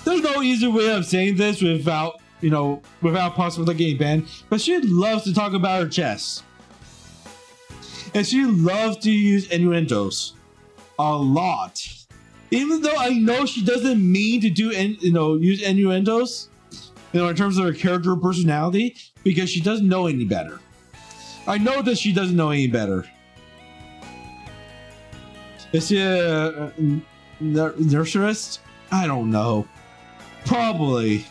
There's no easy way of saying this without possibly getting banned, but she loves to talk about her chest. And she loves to use innuendos a lot. Even though I know she doesn't mean to use innuendos, in terms of her character personality, because she doesn't know any better. I know that she doesn't know any better. Is she a nurserist? I don't know. Probably.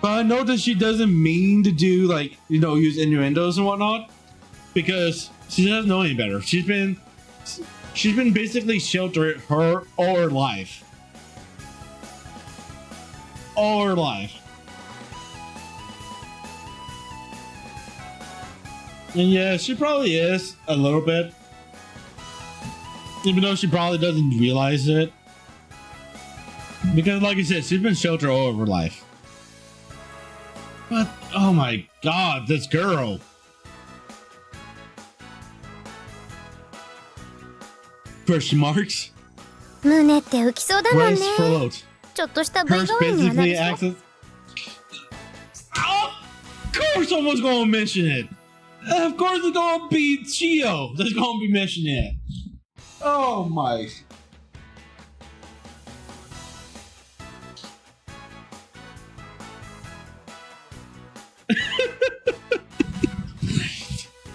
But I know that she doesn't mean to do like, use innuendos and whatnot, because she doesn't know any better. She's been basically sheltered all her life. All her life. And yeah, she probably is a little bit. Even though she probably doesn't realize it. Because like I said, she's been sheltered all of her life. But, oh my god, this girl. Question marks? 胸って浮きそうだもんね。 Breast float. ちょっとした V 代 Her わりにはな specifically りそう。 access. Of course someone's gonna mention it. Of course it's gonna be Chio that's gonna be mentioning it. Oh my.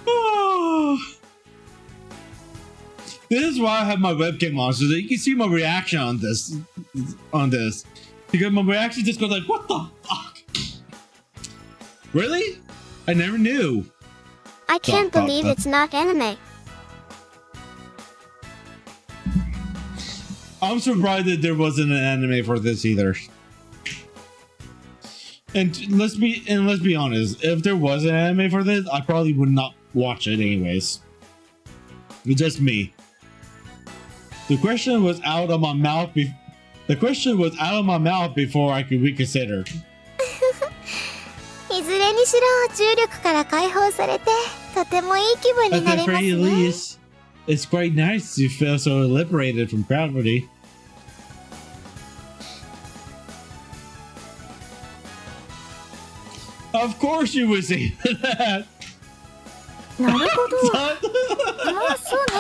Oh. This is why I have my webcam on, so that you can see my reaction on this. Because my reaction just goes like, what the fuck? Really? I never knew. I can't believe it's not anime. I'm surprised that there wasn't an anime for this either. And let's be honest, if there was an anime for this, I probably would not watch it anyways. It's just me. The question was out of my mouth before I could reconsider. いずれにしろ重力から解放されてとてもいい気分に At な the ります very ね。 least, it's quite nice to feel so liberated from gravity. Of course you would say that. なるほど。まあそうね。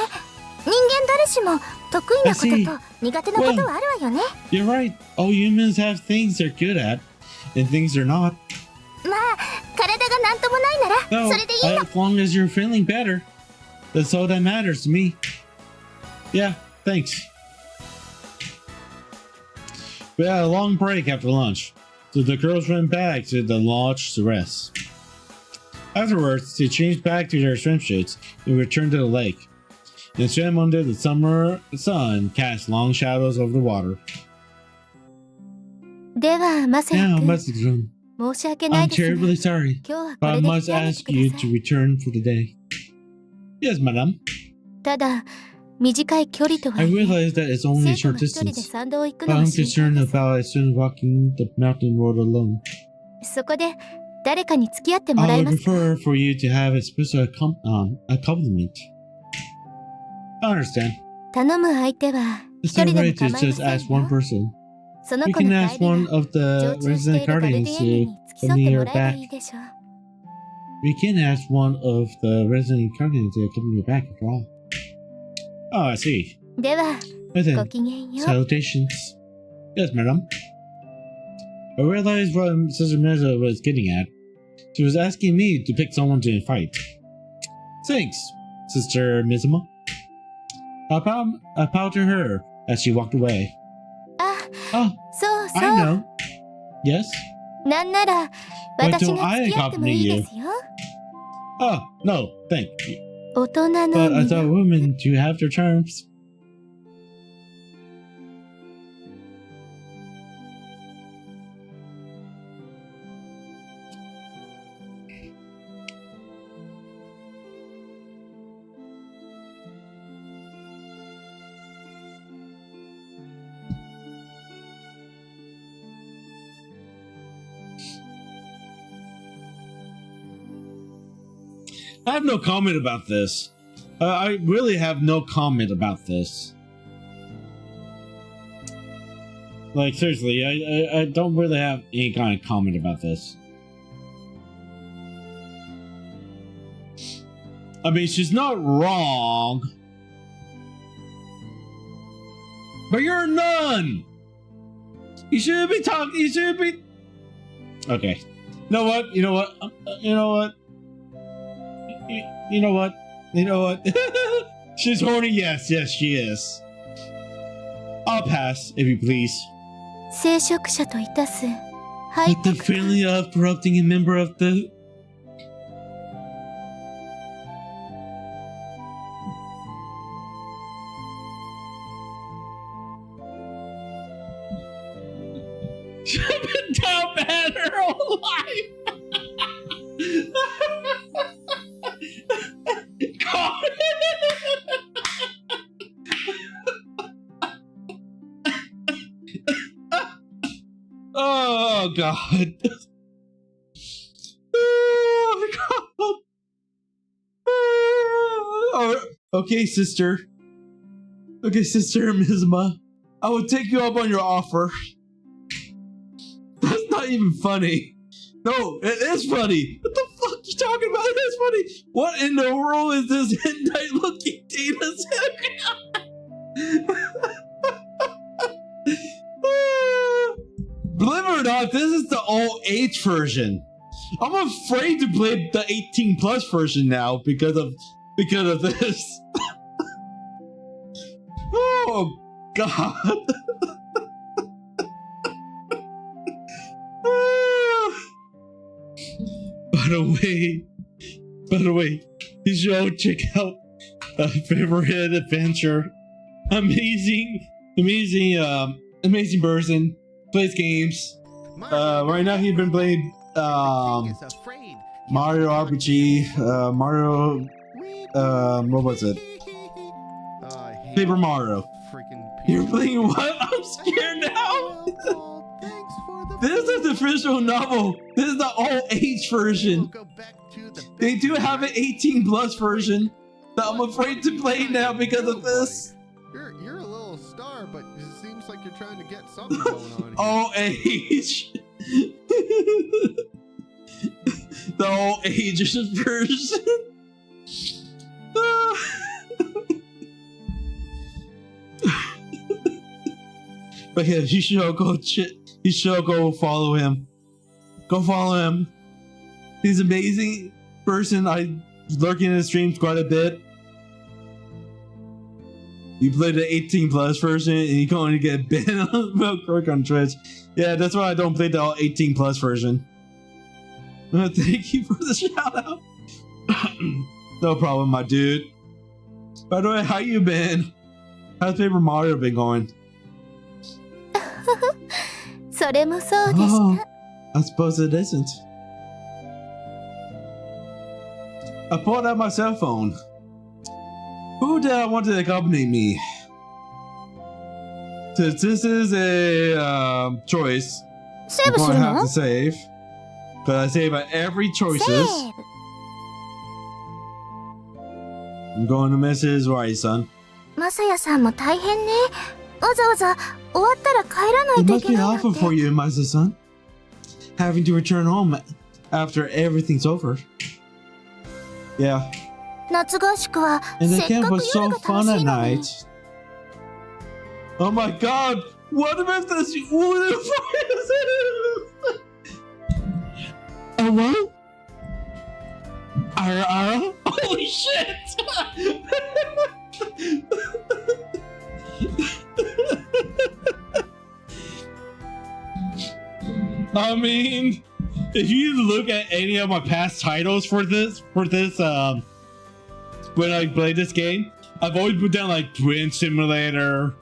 人間誰しも得意なことと苦手なことはあるわよね。You're right. All humans have things they're good at, and things they're not. まあ体がなんともないなら No, それでいいの。 as long as you're feeling better, that's all that matters to me. Yeah, thanks. We had a long break after lunch, so the girls went back to the lodge to rest. Afterwards, they changed back to their swimsuits and returned to the lake, and swam under the summer sun cast long shadows over the water. ではマサヤ Now, 君、 Matsuko-kun, 申し訳ない I'm ですが、 terribly sorry, 今日はこ but I れで must 引き上げて ask くだ you さ to い。 return for the day. Yes, madam. ただ短い距離とは I いえ、 realize that it's only a 生徒 short が一人で distance, 山道を行く but のは I'm 心配 concerned です。 about as soon walking the mountain road alone. そこで誰かに付き合っても I らえ would ますか？ prefer for you to have a special accompaniment. I understand. 頼む相手は It's 一人 not でも right to 構いま just せん ask one よ。 person. その You 子の can 帰 ask り one が of the 常駐してい resident るガルデ guardians ィエンヌ to に付き添っ accompany て her もらえば back. いいでしょう。 We can ask one of the resident guardians to accompany her back after all. Oh, I see. では But ご then, きげんよう。 salutations. Yes, madam. I realized what Sister Mirza was getting at. She was asking me to pick someone to fight. Thanks, Sister Mizuma. I bowed to her as she walked away. あ、 Oh, そうそ I う。 know. Yes? なんなら Wait 私 till が I 付き合っても accompany いい you. ですよ。 Oh, no, thank you. 大人の But I 魅 thought 力。 women do have their charms. I have no comment about this. I really have no comment about this. Like, seriously, I don't really have any kind of comment about this. I mean, she's not wrong. But you're a nun! You shouldn't be talking, you shouldn't be... Okay. You know what? You know what? You know what? You know what? You know what? She's horny, yes, she is. I'll pass, if you please. 聖職者といたす With the feeling of corrupting a member of the... She's been down bad her whole life. God. Oh God. Oh God. Oh, okay, sister. Okay, sister Mizma. I will take you up on your offer. That's not even funny. No, it is funny. What the fuck are you talking about? It is funny. What in the world is this hentai looking data set? Believe it or not, this is the all age version. I'm afraid to play the 18 plus version now because of this. Oh God. By the way, you should check out Favorite Adventure. Amazing person. Plays games. Right now he's been playing Mario RPG, Mario, what was it? Paper Mario. You're playing what? I'm scared now. This is the official novel. This is the all age version. They do have an 18 plus version that I'm afraid to play now because of this. You're a little star, but it seems like you're trying to get something going on here. All age. The all ages version. But yeah, you should go follow him. Go follow him. He's an amazing person. I lurk in his streams quite a bit. You play the 18 plus version and you're going to get banned on Twitch. Yeah, that's why I don't play the 18 plus version. Thank you for the shout out. No problem, my dude. By the way, how you been? How's Paper Mario been going? それもそうでした。 I suppose it isn't. I pulled out my cell phone. Who did I want to accompany me? Since this is a choice, セー I'm ブす gonna る have の to save. But I save at every セ choices. ーブ I'm going to miss his right, son. マサヤさんも大変ね。わざわざ終わったら帰らない It とい must け be ないなん awful て。 for you, Masa-san. Having to return home after everything's over. Yeah. 夏合宿は And the せっ camp かく was 夜 so が fun 楽し at いのに。 night. Oh my god! What if this? What the fuck is it? Hello? Ara? Holy shit! I mean, if you look at any of my past titles for this, when I played this game, I've always put down like Twin Simulator,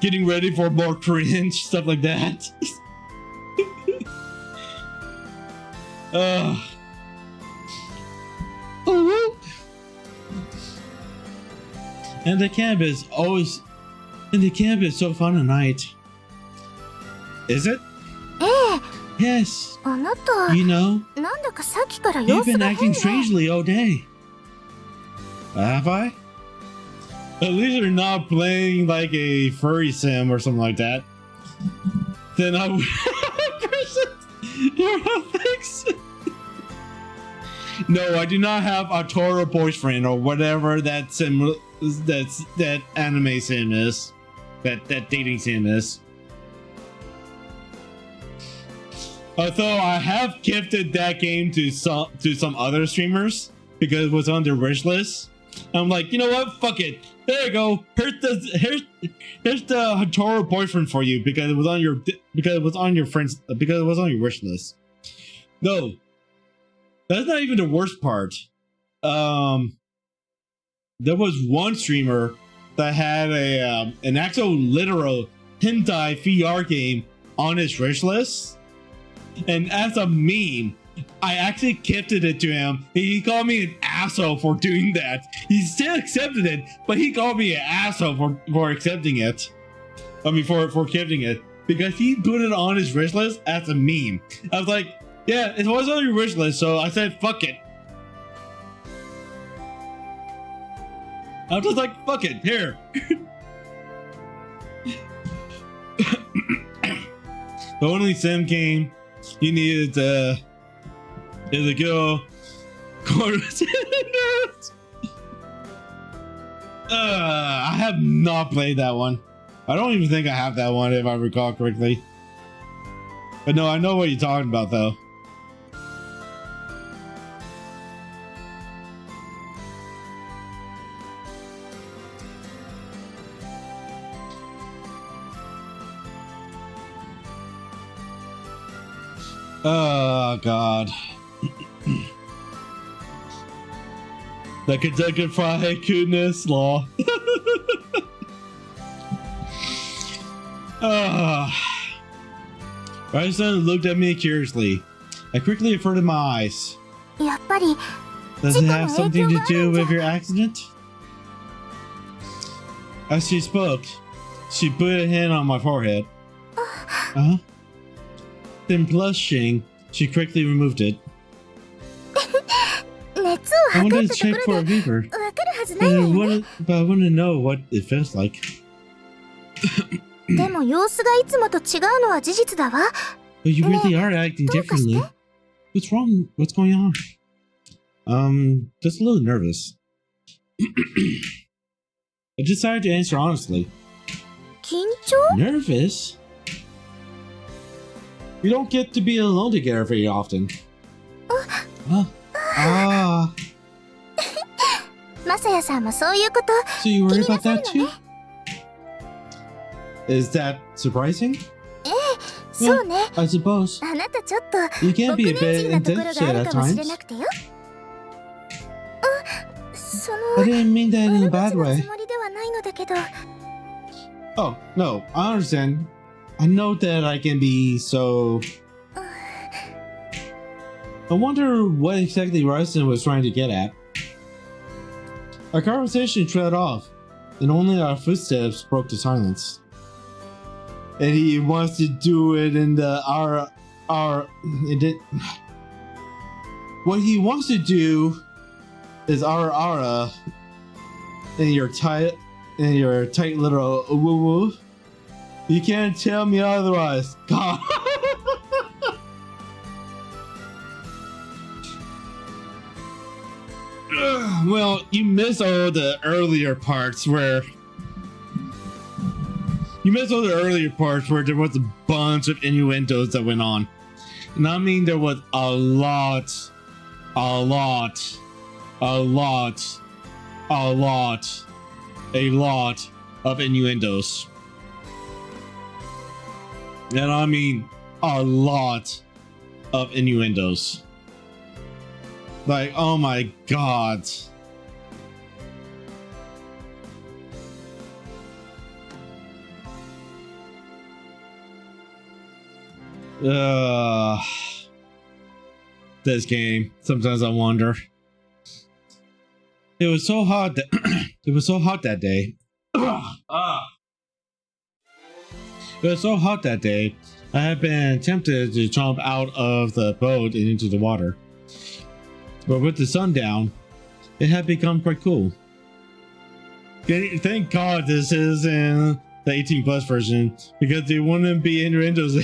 getting ready for more cringe, stuff like that. And the camp is so fun at night. Is it? ええ、 Yes. あなた、 You know, なんだかさっきから様 you've 子 been が acting 変ね。 strangely all day. Have I? At least you're not playing like a furry sim or something like that. Then I would. You're a fix. No, I do not have a Toro boyfriend or whatever that sim that anime sim is. That dating sim is. Although I have gifted that game to some other streamers because it was on their wish list. I'm like, you know what? Fuck it. There you go. Here's the Hatoro boyfriend for you because it was on your wish list. No, that's not even the worst part. There was one streamer that had an actual literal hentai VR game on his wish list, and as a meme, I actually gifted it to him. He called me an asshole for doing that. He still accepted it, but he called me an asshole for accepting it. I mean, for gifting it, because he put it on his wish list as a meme. I was like, yeah, it was on your wish list, so I said, fuck it. I was just like, fuck it, here. The only sim game you needed is a girl. I have not played that one. I don't even think I have that one, if I recall correctly. But no, I know what you're talking about, though. Oh, God. The Kentucky Fried Goodness Law. Ryerson looked at me curiously. I quickly averted my eyes. やっぱり Does it have something to do with your accident? As she spoke, she put a hand on my forehead. Then blushing, she quickly removed it. 熱を I 測 wanted っ to たと check こ for ろ a で fever, わかるはず but ない I わよね want to know what it feels like. でも様子がいつもと違うのは事実だわ But you really are acting どうかして differently. What's wrong? What's going on? Just a little nervous. I decided to answer honestly. 緊張 Nervous? We don't get to be alone together very often. Ah, マサヤさんもそういうこと so you worry 気にな about さる that の too? ね Is that surprising? そうね I suppose. あなたちょっと You can 僕 be a 年 bit 人なところがあ intense る at かもしれ times. なくてよそ I の didn't mean that in a 悪 bad 口の way. つもりではないのだけど Oh, no, I understand. I know that I can be so... I wonder what exactly Ryerson was trying to get at. Our conversation trailed off, and only our footsteps broke the silence. And he wants to do it in the what he wants to do is aura in your tight little woo woo. You can't tell me otherwise. God. Well, you missed all the earlier parts where there was a bunch of innuendos that went on. And I mean there was a lot of innuendos. And I mean a lot of innuendos. Like, oh my god. This game. Sometimes I wonder. It was so hot that it was so hot that day. It was so hot that day. I had been tempted to jump out of the boat and into the water. But with the sun down, it had become quite cool. Thank God this is in the 18 plus version, because there wouldn't be innuendos.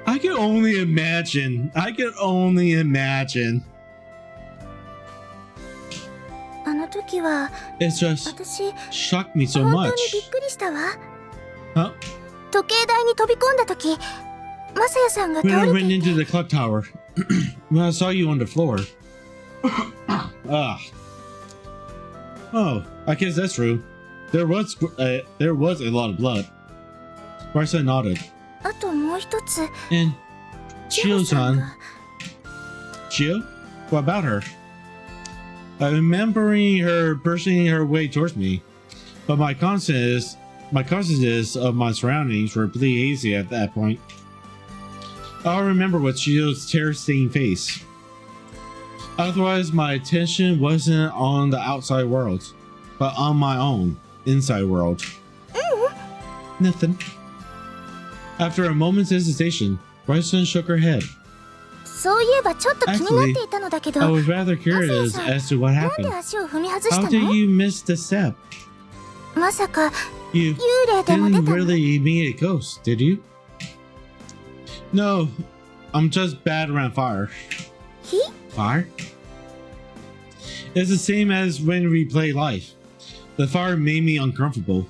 I can only imagine. あの時は It's just 私 shocked me so 本当 much. にびっくりしたわ Huh? 時計台に飛び込んだ時マサヤさんが When 倒 I れ went てい into て the clock tower, when I saw you on the floor, Ah. Oh, I guess that's true. There was a lot of blood. Marcia nodded. あともう一つ And 千穂さん Chio-san. が Chio? What about her? I remembering her pushing her way towards me, but my consciousness of my surroundings were pretty hazy at that point. All I remember was Chio's tear-stained face. Otherwise, my attention wasn't on the outside world, but on my own inside world. Nothing. After a moment's hesitation, Bryson shook her head. そういえばちょっと気になっていたのだけど I was rather curious as to what なん happened. で足を踏み外した How の did you miss the step? まさか You 幽霊でも出 didn't たの really meet a ghost, did you? No, I'm just bad around fire. 火 Fire? It's the same as when we play life. The fire made me uncomfortable.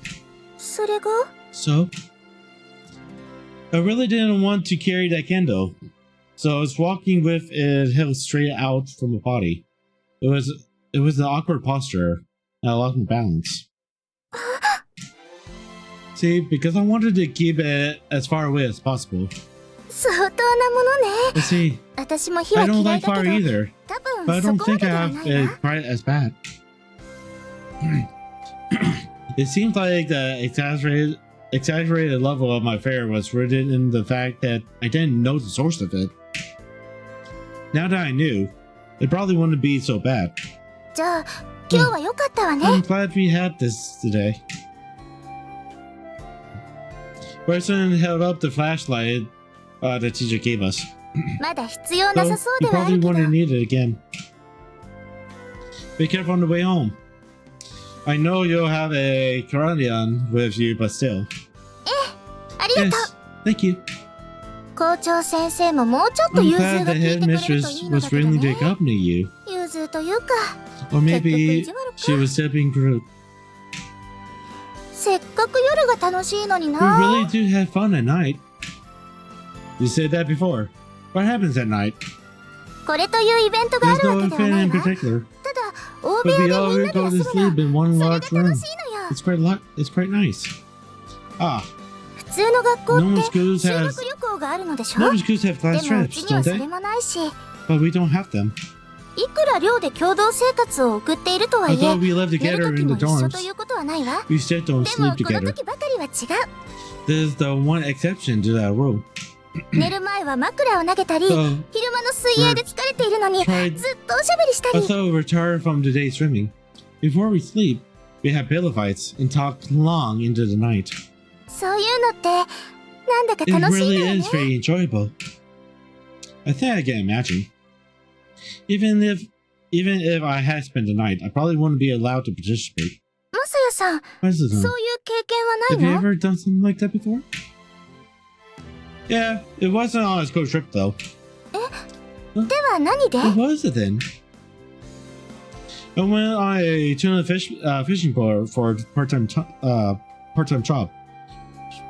それが So, I really didn't want to carry that candle. So I was walking with it held straight out from the body. It was an awkward posture, and I lost my balance. See, because I wanted to keep it as far away as possible. 相当なものね But see, 私も火は I don't 嫌い like だけ fire ど either, 多 but I 分そ don't こま think で I では have ないわ it quite as bad. It seems like the exaggerated level of my fear was rooted in the fact that I didn't know the source of it. Now that I knew, it probably wouldn't be so bad. じゃあ今日は良かったわ I'm ね glad we had this today. Bryson held up the flashlight the teacher gave us. まだ必要な So さそう you ではあ probably るけど won't need it again. Be careful on the way home. I know you'll have a carnelian with you, but still. ありがとう Yes, thank you. 校長先生ももうちょっと I'm 融通 glad が the 利いてくれると headmistress いいの was だけど willing to ね accompany you. 融通というか Or 結局 maybe 意地悪 she か was stepping through. せっかく夜が楽しいのに We な really do have fun at night. You said that before. What happens at night? これというイベントがあ There's るわ no けでは event ない in わ particular. ただ大 But 部屋 we で all みんなで go to 遊ぶ sleep の in one それが large 楽 room. しいのよ It's quite nice. Ah, 普通の学校 normal って schools 修 has 学旅行があるのでしょ normal schools have で class もう trips, ちには don't そ they? れもないし But we don't have them. いくら寮で共同生活を送っているとはいえ Although we live 寝 together る時 in も the 一緒 dorms, ということはないわ we still don't でも sleep この together. 時ばかりは違 There's the one exception to that rule. う寝る前は枕を投げたり So 昼間の水泳で疲れているのにずっ tried. とおしゃべりしたり Although we're tired from today's swimming, before we sleep, we have pillow fights and talk long into the night. そういうのってなんだか It 楽しい really のよね is very enjoyable. I think I can imagine. Even if I had spent the night, I probably wouldn't be allowed to participate. マサヤさん Why is it そういう done? 経験 Have you はないの ever done something like that before? Yeah, it wasn't on a school trip though. では何で What was it then? I went on a tuna fishing boat for a part-time job.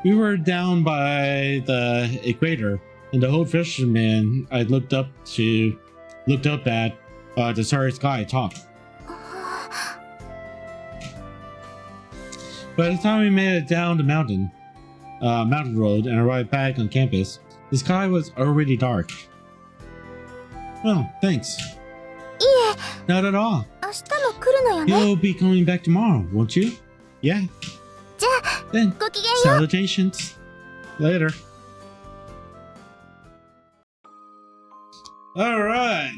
We were down by the equator, and the old fisherman I looked up at the starry sky talked. By the time we made it down the mountain road and arrived back on campus, the sky was already dark. Well, thanks. いえ Not at all. 明日も来るのよね You'll be coming back tomorrow, won't you? Yeah. じゃあ Then, ごきげんよう salutations. Later. Alright.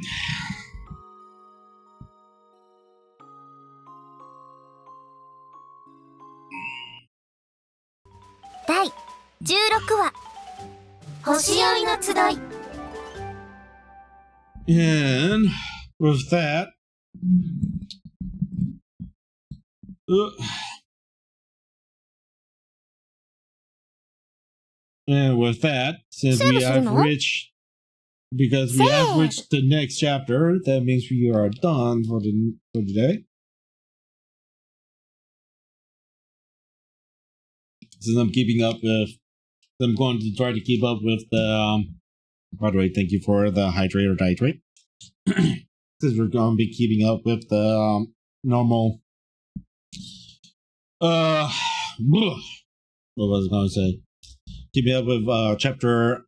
第16話星酔いの集い And with that, since we have reached, because we have reached the next chapter, that means we are done for today. Since I'm keeping up with, I'm going to try to keep up with the. By the way, thank you for the hydrate or dihydrate. Because we're going to be keeping up with the normal. What was I going to say? Keeping up with chapter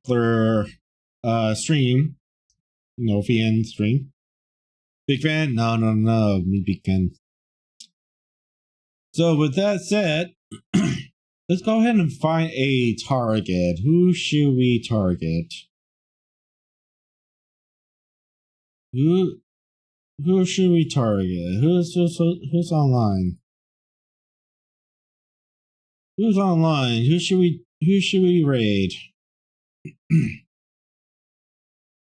stream. No fan stream. Big fan? No, me big fan. So with that said, let's go ahead and find a target. Who should we target? Who should we target? Who's online? Who's online? Who should we raid?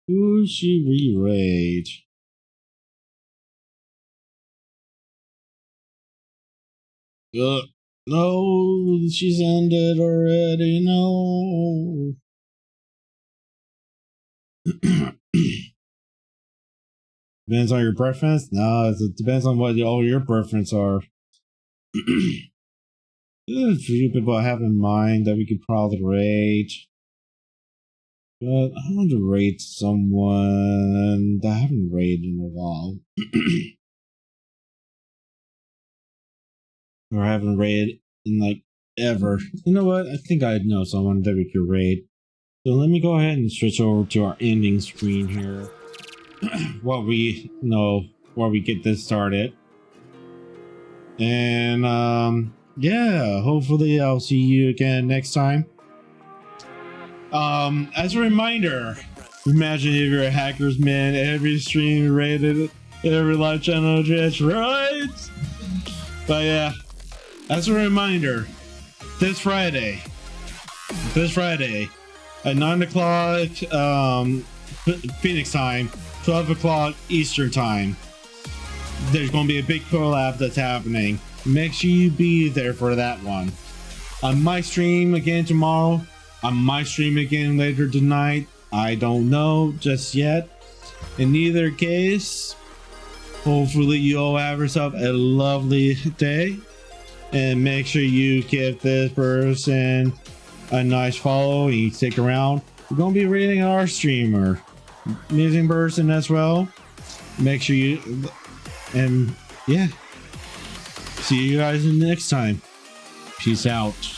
Who should we raid? No, she's ended already. No. Depends on your preference? No, it depends on what all your preferences are. There's a few people I have in mind that we could probably raid. But I want to raid someone that I haven't raided in a while. Or I haven't raided in like ever. You know what? I think I know someone that we could raid. So let me go ahead and switch over to our ending screen here. While we get this started. And yeah, hopefully I'll see you again next time. As a reminder, imagine if you're a hacker's man, every stream rated, every live channel just right. But yeah, as a reminder, this Friday at 9 o'clock Phoenix time, 12 o'clock Eastern time, there's going to be a big collab that's happening. Make sure you be there for that one. I might stream again tomorrow. I might stream again later tonight. I don't know just yet. In either case, hopefully you all have yourself a lovely day. And make sure you give this person a nice follow and you stick around. We're going to be reading our streamer, amazing person as well. Make sure you, and yeah, see you guys next time. Peace out.